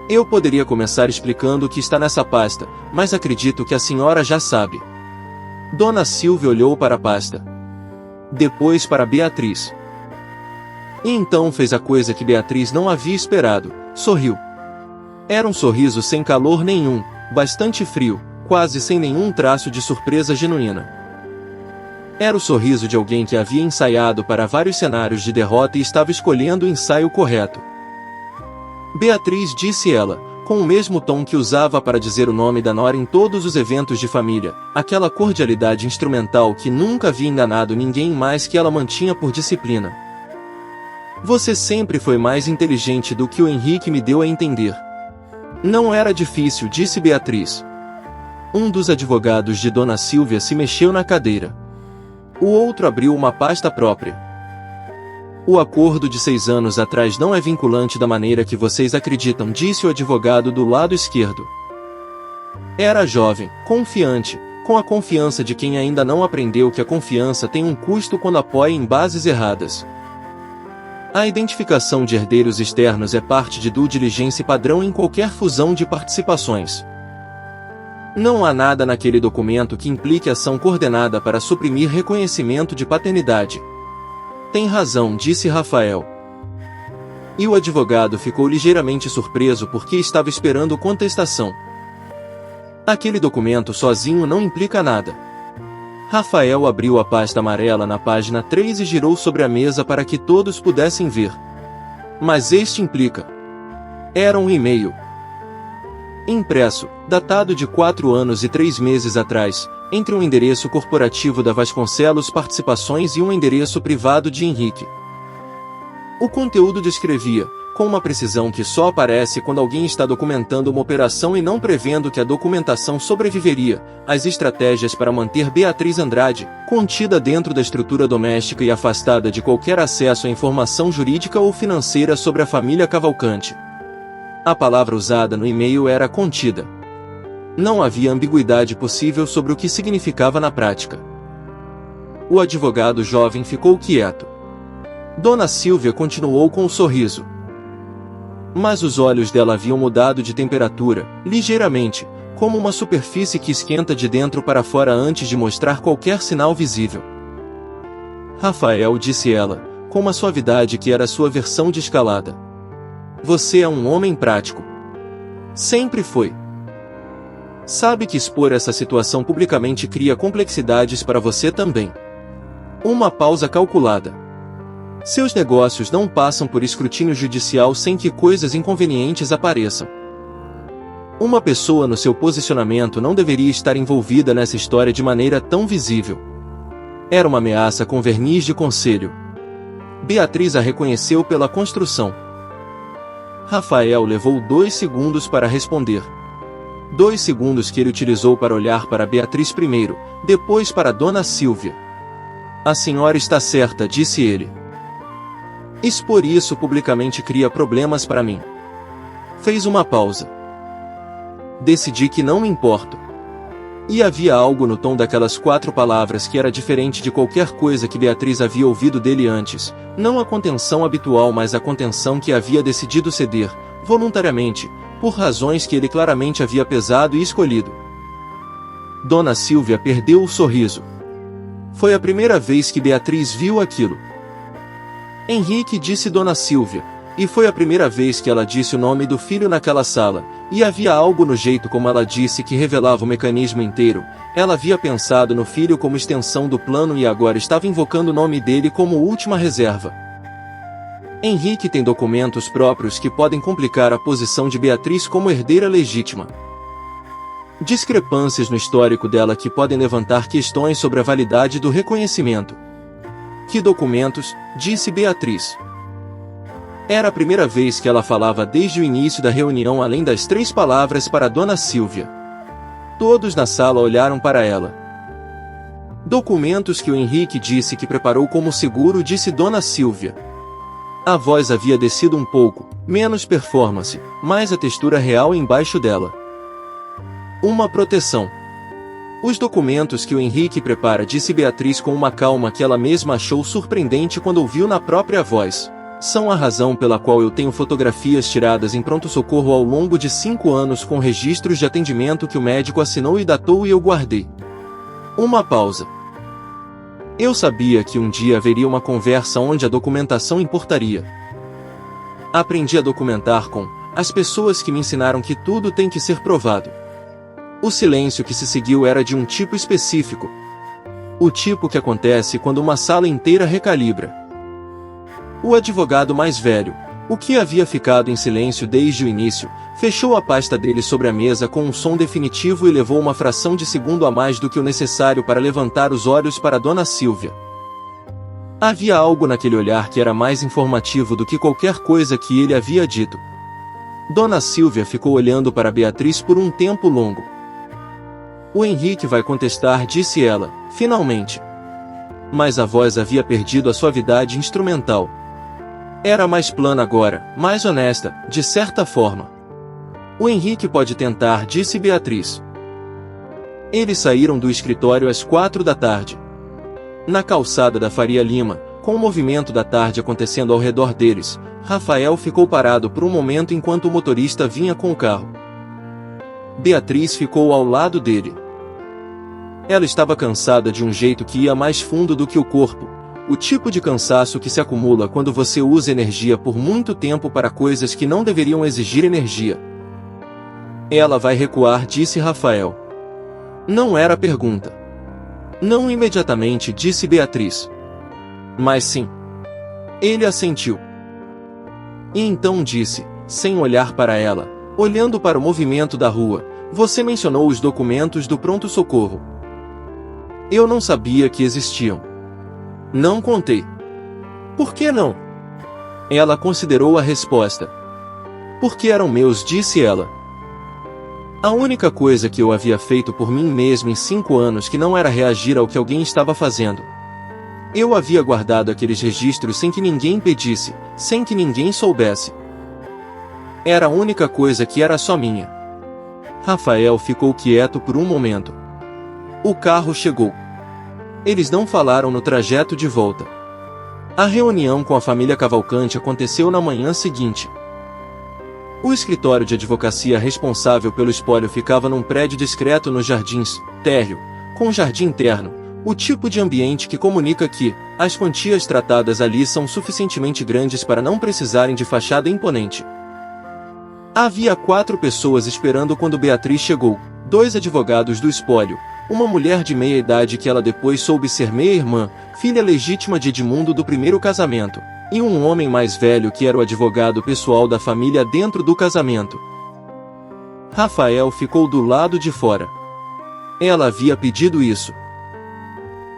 Speaker 1: Eu poderia começar explicando o que está nessa pasta, mas acredito que a senhora já sabe. Dona Silvia olhou para a pasta. Depois para Beatriz. E então fez a coisa que Beatriz não havia esperado, sorriu. Era um sorriso sem calor nenhum, bastante frio, quase sem nenhum traço de surpresa genuína. Era o sorriso de alguém que havia ensaiado para vários cenários de derrota e estava escolhendo o ensaio correto. Beatriz, disse ela, com o mesmo tom que usava para dizer o nome da nora em todos os eventos de família, aquela cordialidade instrumental que nunca havia enganado ninguém mais que ela mantinha por disciplina. Você sempre foi mais inteligente do que o Henrique me deu a entender. Não era difícil, disse Beatriz. Um dos advogados de Dona Silvia se mexeu na cadeira. O outro abriu uma pasta própria. O acordo de 6 anos atrás não é vinculante da maneira que vocês acreditam, disse o advogado do lado esquerdo. Era jovem, confiante, com a confiança de quem ainda não aprendeu que a confiança tem um custo quando apoia em bases erradas. A identificação de herdeiros externos é parte de due diligence padrão em qualquer fusão de participações. Não há nada naquele documento que implique ação coordenada para suprimir reconhecimento de paternidade. Tem razão, disse Rafael. E o advogado ficou ligeiramente surpreso porque estava esperando contestação. Aquele documento sozinho não implica nada. Rafael abriu a pasta amarela na página 3 e girou sobre a mesa para que todos pudessem ver. Mas este implica. Era um e-mail. Impresso, datado de 4 anos e 3 meses atrás, entre um endereço corporativo da Vasconcelos Participações e um endereço privado de Henrique. O conteúdo descrevia, com uma precisão que só aparece quando alguém está documentando uma operação e não prevendo que a documentação sobreviveria, as estratégias para manter Beatriz Andrade, contida dentro da estrutura doméstica e afastada de qualquer acesso à informação jurídica ou financeira sobre a família Cavalcante. A palavra usada no e-mail era contida. Não havia ambiguidade possível sobre o que significava na prática. O advogado jovem ficou quieto. Dona Silvia continuou com o sorriso. Mas os olhos dela haviam mudado de temperatura, ligeiramente, como uma superfície que esquenta de dentro para fora antes de mostrar qualquer sinal visível. Rafael, disse ela, com uma suavidade que era sua versão de escalada. Você é um homem prático. Sempre foi. Sabe que expor essa situação publicamente cria complexidades para você também. Uma pausa calculada. Seus negócios não passam por escrutínio judicial sem que coisas inconvenientes apareçam. Uma pessoa no seu posicionamento não deveria estar envolvida nessa história de maneira tão visível. Era uma ameaça com verniz de conselho. Beatriz a reconheceu pela construção. Rafael levou 2 segundos para responder. 2 segundos que ele utilizou para olhar para Beatriz primeiro, depois para Dona Silvia. A senhora está certa, disse ele. Expor isso publicamente cria problemas para mim. Fez uma pausa. Decidi que não me importo. E havia algo no tom daquelas 4 palavras que era diferente de qualquer coisa que Beatriz havia ouvido dele antes, não a contenção habitual, mas a contenção que havia decidido ceder, voluntariamente, por razões que ele claramente havia pesado e escolhido. Dona Silvia perdeu o sorriso. Foi a primeira vez que Beatriz viu aquilo. Henrique, disse Dona Silvia, e foi a primeira vez que ela disse o nome do filho naquela sala, e havia algo no jeito como ela disse que revelava o mecanismo inteiro. Ela havia pensado no filho como extensão do plano e agora estava invocando o nome dele como última reserva. Henrique tem documentos próprios que podem complicar a posição de Beatriz como herdeira legítima. Discrepâncias no histórico dela que podem levantar questões sobre a validade do reconhecimento. Que documentos? Disse Beatriz. Era a primeira vez que ela falava desde o início da reunião além das 3 palavras para Dona Silvia. Todos na sala olharam para ela. Documentos que o Henrique disse que preparou como seguro, disse Dona Silvia. A voz havia descido um pouco, menos performance, mais a textura real embaixo dela. Uma proteção. Os documentos que o Henrique prepara, disse Beatriz com uma calma que ela mesma achou surpreendente quando ouviu na própria voz. São a razão pela qual eu tenho fotografias tiradas em pronto-socorro ao longo de 5 anos com registros de atendimento que o médico assinou e datou e eu guardei. Uma pausa. Eu sabia que um dia haveria uma conversa onde a documentação importaria. Aprendi a documentar com as pessoas que me ensinaram que tudo tem que ser provado. O silêncio que se seguiu era de um tipo específico. O tipo que acontece quando uma sala inteira recalibra. O advogado mais velho, o que havia ficado em silêncio desde o início, fechou a pasta dele sobre a mesa com um som definitivo e levou uma fração de segundo a mais do que o necessário para levantar os olhos para Dona Silvia. Havia algo naquele olhar que era mais informativo do que qualquer coisa que ele havia dito. Dona Silvia ficou olhando para Beatriz por um tempo longo. O Henrique vai contestar, disse ela, finalmente. Mas a voz havia perdido a suavidade instrumental. Era mais plana agora, mais honesta, de certa forma. O Henrique pode tentar, disse Beatriz. Eles saíram do escritório às 4 da tarde. Na calçada da Faria Lima, com o movimento da tarde acontecendo ao redor deles, Rafael ficou parado por um momento enquanto o motorista vinha com o carro. Beatriz ficou ao lado dele. Ela estava cansada de um jeito que ia mais fundo do que o corpo. O tipo de cansaço que se acumula quando você usa energia por muito tempo para coisas que não deveriam exigir energia. Ela vai recuar, disse Rafael. Não era pergunta. Não imediatamente, disse Beatriz. Mas sim. Ele assentiu. E então disse, sem olhar para ela, olhando para o movimento da rua, você mencionou os documentos do pronto-socorro. Eu não sabia que existiam. Não contei. Por que não? Ela considerou a resposta. Porque eram meus, disse ela. A única coisa que eu havia feito por mim mesmo em 5 anos que não era reagir ao que alguém estava fazendo. Eu havia guardado aqueles registros sem que ninguém pedisse, sem que ninguém soubesse. Era a única coisa que era só minha. Rafael ficou quieto por um momento. O carro chegou. Eles não falaram no trajeto de volta. A reunião com a família Cavalcante aconteceu na manhã seguinte. O escritório de advocacia responsável pelo espólio ficava num prédio discreto nos Jardins, térreo, com jardim interno, o tipo de ambiente que comunica que as quantias tratadas ali são suficientemente grandes para não precisarem de fachada imponente. Havia 4 pessoas esperando quando Beatriz chegou, 2 advogados do espólio, uma mulher de meia idade que ela depois soube ser meia-irmã, filha legítima de Edmundo do primeiro casamento, e um homem mais velho que era o advogado pessoal da família dentro do casamento. Rafael ficou do lado de fora. Ela havia pedido isso.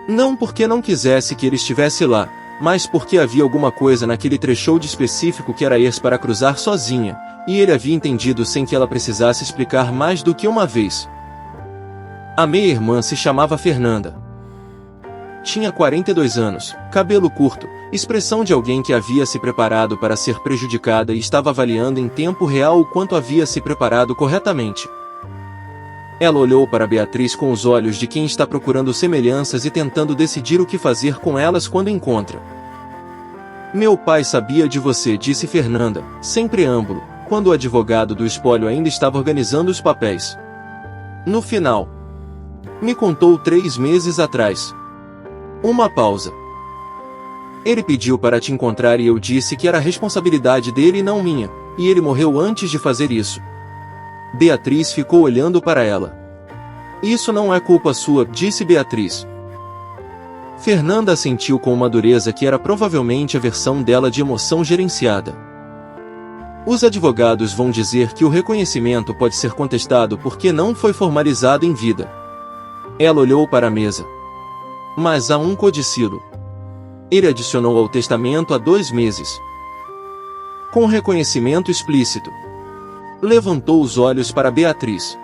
Speaker 1: Não porque não quisesse que ele estivesse lá, mas porque havia alguma coisa naquele threshold específico que era ir para cruzar sozinha, e ele havia entendido sem que ela precisasse explicar mais do que uma vez. A meia-irmã se chamava Fernanda. Tinha 42 anos, cabelo curto, expressão de alguém que havia se preparado para ser prejudicada e estava avaliando em tempo real o quanto havia se preparado corretamente. Ela olhou para Beatriz com os olhos de quem está procurando semelhanças e tentando decidir o que fazer com elas quando encontra. Meu pai sabia de você, disse Fernanda, sem preâmbulo, quando o advogado do espólio ainda estava organizando os papéis. No final. Me contou 3 meses atrás. Uma pausa. Ele pediu para te encontrar e eu disse que era responsabilidade dele e não minha, e ele morreu antes de fazer isso. Beatriz ficou olhando para ela. Isso não é culpa sua, disse Beatriz. Fernanda assentiu com uma dureza que era provavelmente a versão dela de emoção gerenciada. Os advogados vão dizer que o reconhecimento pode ser contestado porque não foi formalizado em vida. Ela olhou para a mesa. Mas há um codicilo. Ele adicionou ao testamento há 2 meses. Com reconhecimento explícito. Levantou os olhos para Beatriz.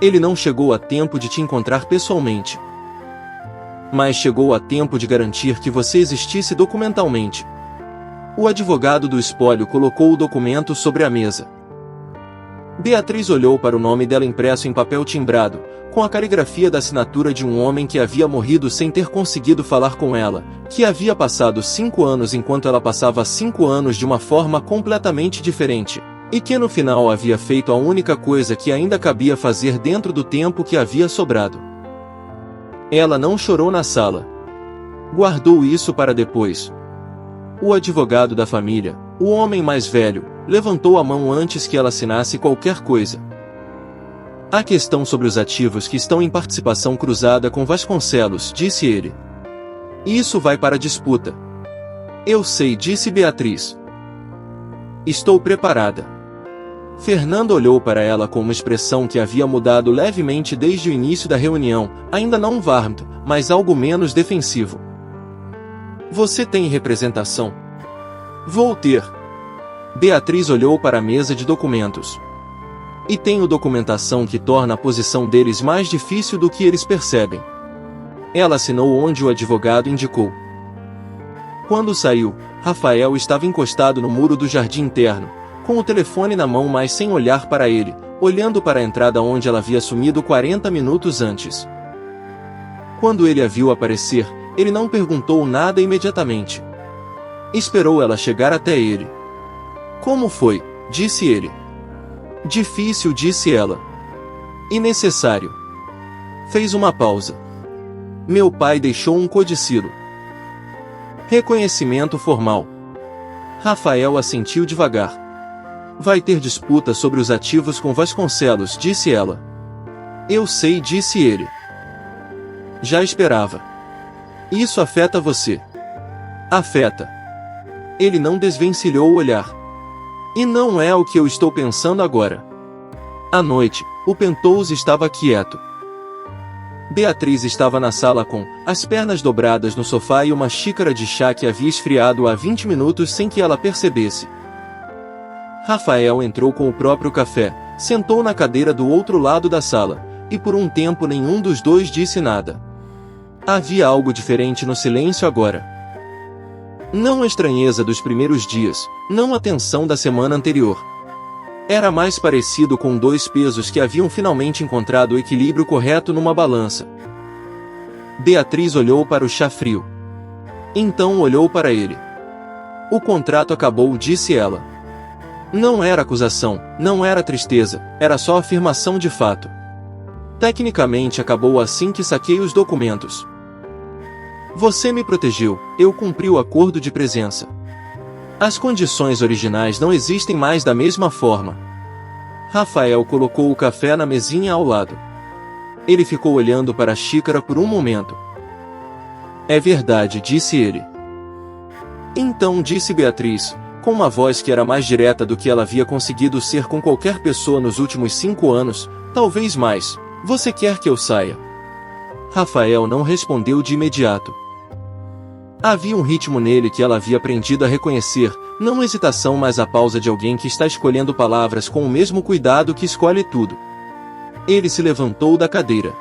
Speaker 1: Ele não chegou a tempo de te encontrar pessoalmente. Mas chegou a tempo de garantir que você existisse documentalmente. O advogado do espólio colocou o documento sobre a mesa. Beatriz olhou para o nome dela impresso em papel timbrado, com a caligrafia da assinatura de um homem que havia morrido sem ter conseguido falar com ela, que havia passado 5 anos enquanto ela passava 5 anos de uma forma completamente diferente, e que no final havia feito a única coisa que ainda cabia fazer dentro do tempo que havia sobrado. Ela não chorou na sala. Guardou isso para depois. O advogado da família, o homem mais velho, levantou a mão antes que ela assinasse qualquer coisa. A questão sobre os ativos que estão em participação cruzada com Vasconcelos, disse ele. Isso vai para a disputa. Eu sei, disse Beatriz. Estou preparada. Fernando olhou para ela com uma expressão que havia mudado levemente desde o início da reunião, ainda não varrento, mas algo menos defensivo. Você tem representação? Vou ter. Beatriz olhou para a mesa de documentos. E tenho documentação que torna a posição deles mais difícil do que eles percebem. Ela assinou onde o advogado indicou. Quando saiu, Rafael estava encostado no muro do jardim interno, com o telefone na mão mas sem olhar para ele, olhando para a entrada onde ela havia sumido 40 minutos antes. Quando ele a viu aparecer, ele não perguntou nada imediatamente. Esperou ela chegar até ele. Como foi? Disse ele. Difícil, disse ela. E necessário. Fez uma pausa. Meu pai deixou um codicilo. Reconhecimento formal. Rafael assentiu devagar. Vai ter disputa sobre os ativos com Vasconcelos, disse ela. Eu sei, disse ele. Já esperava. Isso afeta você. Afeta. Ele não desvencilhou o olhar. E não é o que eu estou pensando agora. À noite, o Penthouse estava quieto. Beatriz estava na sala com as pernas dobradas no sofá e uma xícara de chá que havia esfriado há 20 minutos sem que ela percebesse. Rafael entrou com o próprio café, sentou na cadeira do outro lado da sala, e por um tempo nenhum dos dois disse nada. Havia algo diferente no silêncio agora. Não a estranheza dos primeiros dias, não a tensão da semana anterior. Era mais parecido com 2 pesos que haviam finalmente encontrado o equilíbrio correto numa balança. Beatriz olhou para o chá frio. Então olhou para ele. O contrato acabou, disse ela. Não era acusação, não era tristeza, era só afirmação de fato. Tecnicamente acabou assim que saquei os documentos. Você me protegeu, eu cumpri o acordo de presença. As condições originais não existem mais da mesma forma. Rafael colocou o café na mesinha ao lado. Ele ficou olhando para a xícara por um momento. É verdade, disse ele. Então, disse Beatriz, com uma voz que era mais direta do que ela havia conseguido ser com qualquer pessoa nos últimos 5 anos, talvez mais, você quer que eu saia? Rafael não respondeu de imediato. Havia um ritmo nele que ela havia aprendido a reconhecer, não hesitação mas a pausa de alguém que está escolhendo palavras com o mesmo cuidado que escolhe tudo. Ele se levantou da cadeira.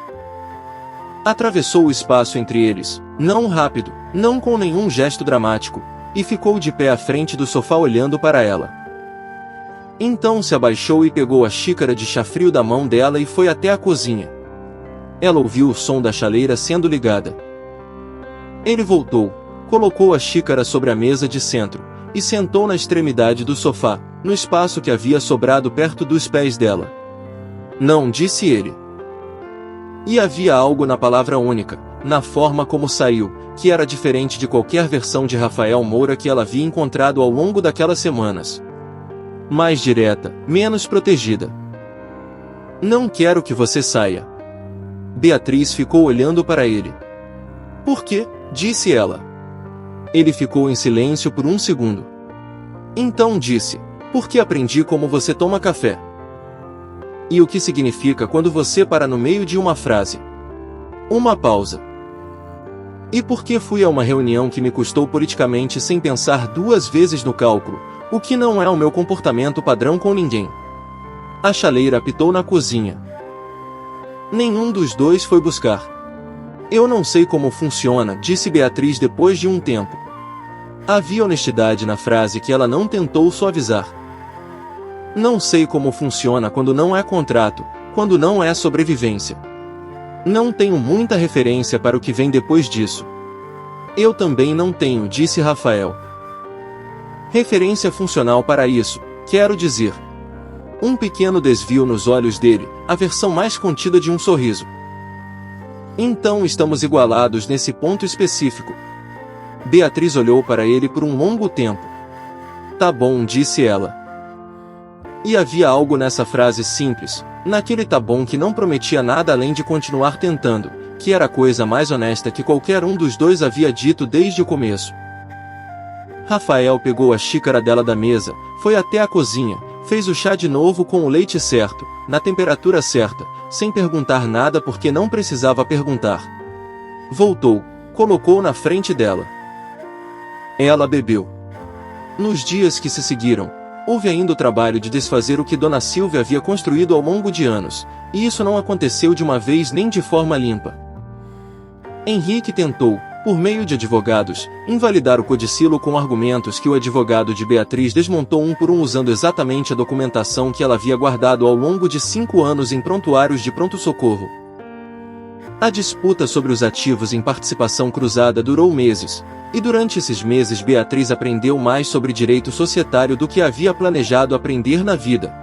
Speaker 1: Atravessou o espaço entre eles, não rápido, não com nenhum gesto dramático, e ficou de pé à frente do sofá olhando para ela. Então se abaixou e pegou a xícara de chá frio da mão dela e foi até a cozinha. Ela ouviu o som da chaleira sendo ligada. Ele voltou, colocou a xícara sobre a mesa de centro, e sentou na extremidade do sofá, no espaço que havia sobrado perto dos pés dela. Não, disse ele. E havia algo na palavra única, na forma como saiu, que era diferente de qualquer versão de Rafael Moura que ela havia encontrado ao longo daquelas semanas. Mais direta, menos protegida. Não quero que você saia. Beatriz ficou olhando para ele. Por quê? Disse ela. Ele ficou em silêncio por um segundo. Então disse, Porque aprendi como você toma café. E o que significa quando você para no meio de uma frase. Uma pausa. E porque fui a uma reunião que me custou politicamente sem pensar duas vezes no cálculo, o que não é o meu comportamento padrão com ninguém. A chaleira apitou na cozinha. Nenhum dos dois foi buscar. Eu não sei como funciona, disse Beatriz depois de um tempo. Havia honestidade na frase que ela não tentou suavizar. Não sei como funciona quando não é contrato, quando não é sobrevivência. Não tenho muita referência para o que vem depois disso. Eu também não tenho, disse Rafael. Referência funcional para isso, quero dizer. Um pequeno desvio nos olhos dele, a versão mais contida de um sorriso. Então estamos igualados nesse ponto específico. Beatriz olhou para ele por um longo tempo. Tá bom, disse ela. E havia algo nessa frase simples, naquele tá bom que não prometia nada além de continuar tentando, que era a coisa mais honesta que qualquer um dos dois havia dito desde o começo. Rafael pegou a xícara dela da mesa, foi até a cozinha, fez o chá de novo com o leite certo, na temperatura certa, sem perguntar nada porque não precisava perguntar. Voltou, colocou na frente dela. Ela bebeu. Nos dias que se seguiram, houve ainda o trabalho de desfazer o que Dona Silvia havia construído ao longo de anos, e isso não aconteceu de uma vez nem de forma limpa. Henrique tentou, por meio de advogados, invalidar o codicilo com argumentos que o advogado de Beatriz desmontou um por um usando exatamente a documentação que ela havia guardado ao longo de 5 anos em prontuários de pronto-socorro. A disputa sobre os ativos em participação cruzada durou meses, e durante esses meses Beatriz aprendeu mais sobre direito societário do que havia planejado aprender na vida.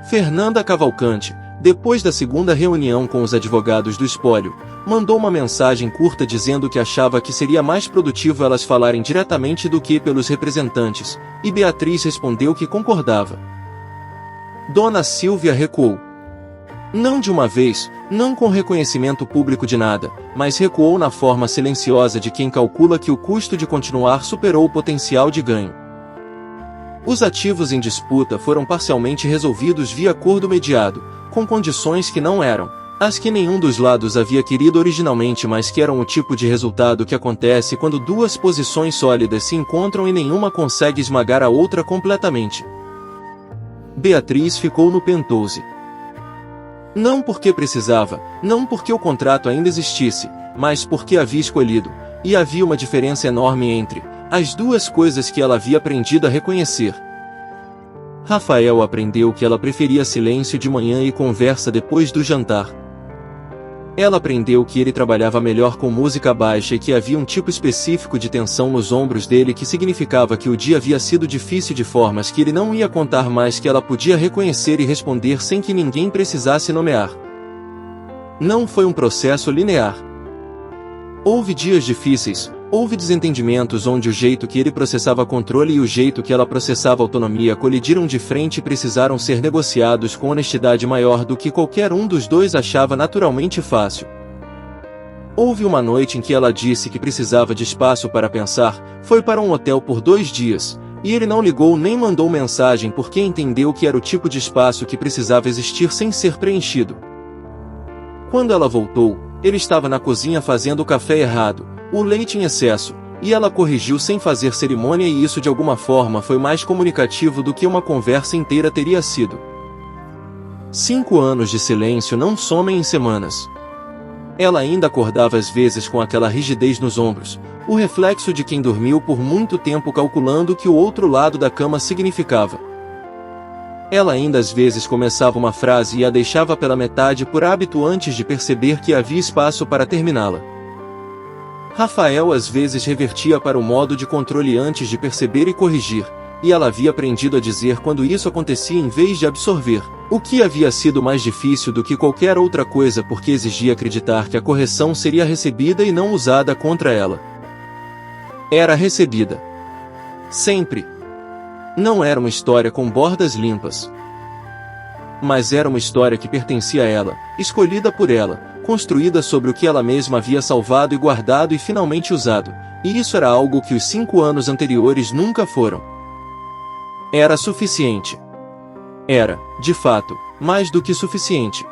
Speaker 1: Fernanda Cavalcante, depois da segunda reunião com os advogados do espólio, mandou uma mensagem curta dizendo que achava que seria mais produtivo elas falarem diretamente do que pelos representantes, e Beatriz respondeu que concordava. Dona Silvia recuou. Não de uma vez, não com reconhecimento público de nada, mas recuou na forma silenciosa de quem calcula que o custo de continuar superou o potencial de ganho. Os ativos em disputa foram parcialmente resolvidos via acordo mediado, com condições que não eram as que nenhum dos lados havia querido originalmente, mas que eram o tipo de resultado que acontece quando duas posições sólidas se encontram e nenhuma consegue esmagar a outra completamente. Beatriz ficou no pentou-se. Não porque precisava, não porque o contrato ainda existisse, mas porque havia escolhido, e havia uma diferença enorme entre as duas coisas que ela havia aprendido a reconhecer. Rafael aprendeu que ela preferia silêncio de manhã e conversa depois do jantar. Ela aprendeu que ele trabalhava melhor com música baixa e que havia um tipo específico de tensão nos ombros dele que significava que o dia havia sido difícil de formas que ele não ia contar, mais que ela podia reconhecer e responder sem que ninguém precisasse nomear. Não foi um processo linear. Houve dias difíceis, houve desentendimentos onde o jeito que ele processava controle e o jeito que ela processava autonomia colidiram de frente e precisaram ser negociados com honestidade maior do que qualquer um dos dois achava naturalmente fácil. Houve uma noite em que ela disse que precisava de espaço para pensar, foi para um hotel por 2 dias, e ele não ligou nem mandou mensagem porque entendeu que era o tipo de espaço que precisava existir sem ser preenchido. Quando ela voltou, ele estava na cozinha fazendo o café errado, o leite em excesso, e ela corrigiu sem fazer cerimônia, e isso de alguma forma foi mais comunicativo do que uma conversa inteira teria sido. 5 anos de silêncio não somem em semanas. Ela ainda acordava às vezes com aquela rigidez nos ombros, o reflexo de quem dormiu por muito tempo calculando o que o outro lado da cama significava. Ela ainda às vezes começava uma frase e a deixava pela metade por hábito antes de perceber que havia espaço para terminá-la. Rafael às vezes revertia para o modo de controle antes de perceber e corrigir, e ela havia aprendido a dizer quando isso acontecia em vez de absorver, o que havia sido mais difícil do que qualquer outra coisa porque exigia acreditar que a correção seria recebida e não usada contra ela. Era recebida. Sempre. Não era uma história com bordas limpas. Mas era uma história que pertencia a ela, escolhida por ela, construída sobre o que ela mesma havia salvado e guardado e finalmente usado, e isso era algo que os 5 anos anteriores nunca foram. Era suficiente. Era, de fato, mais do que suficiente.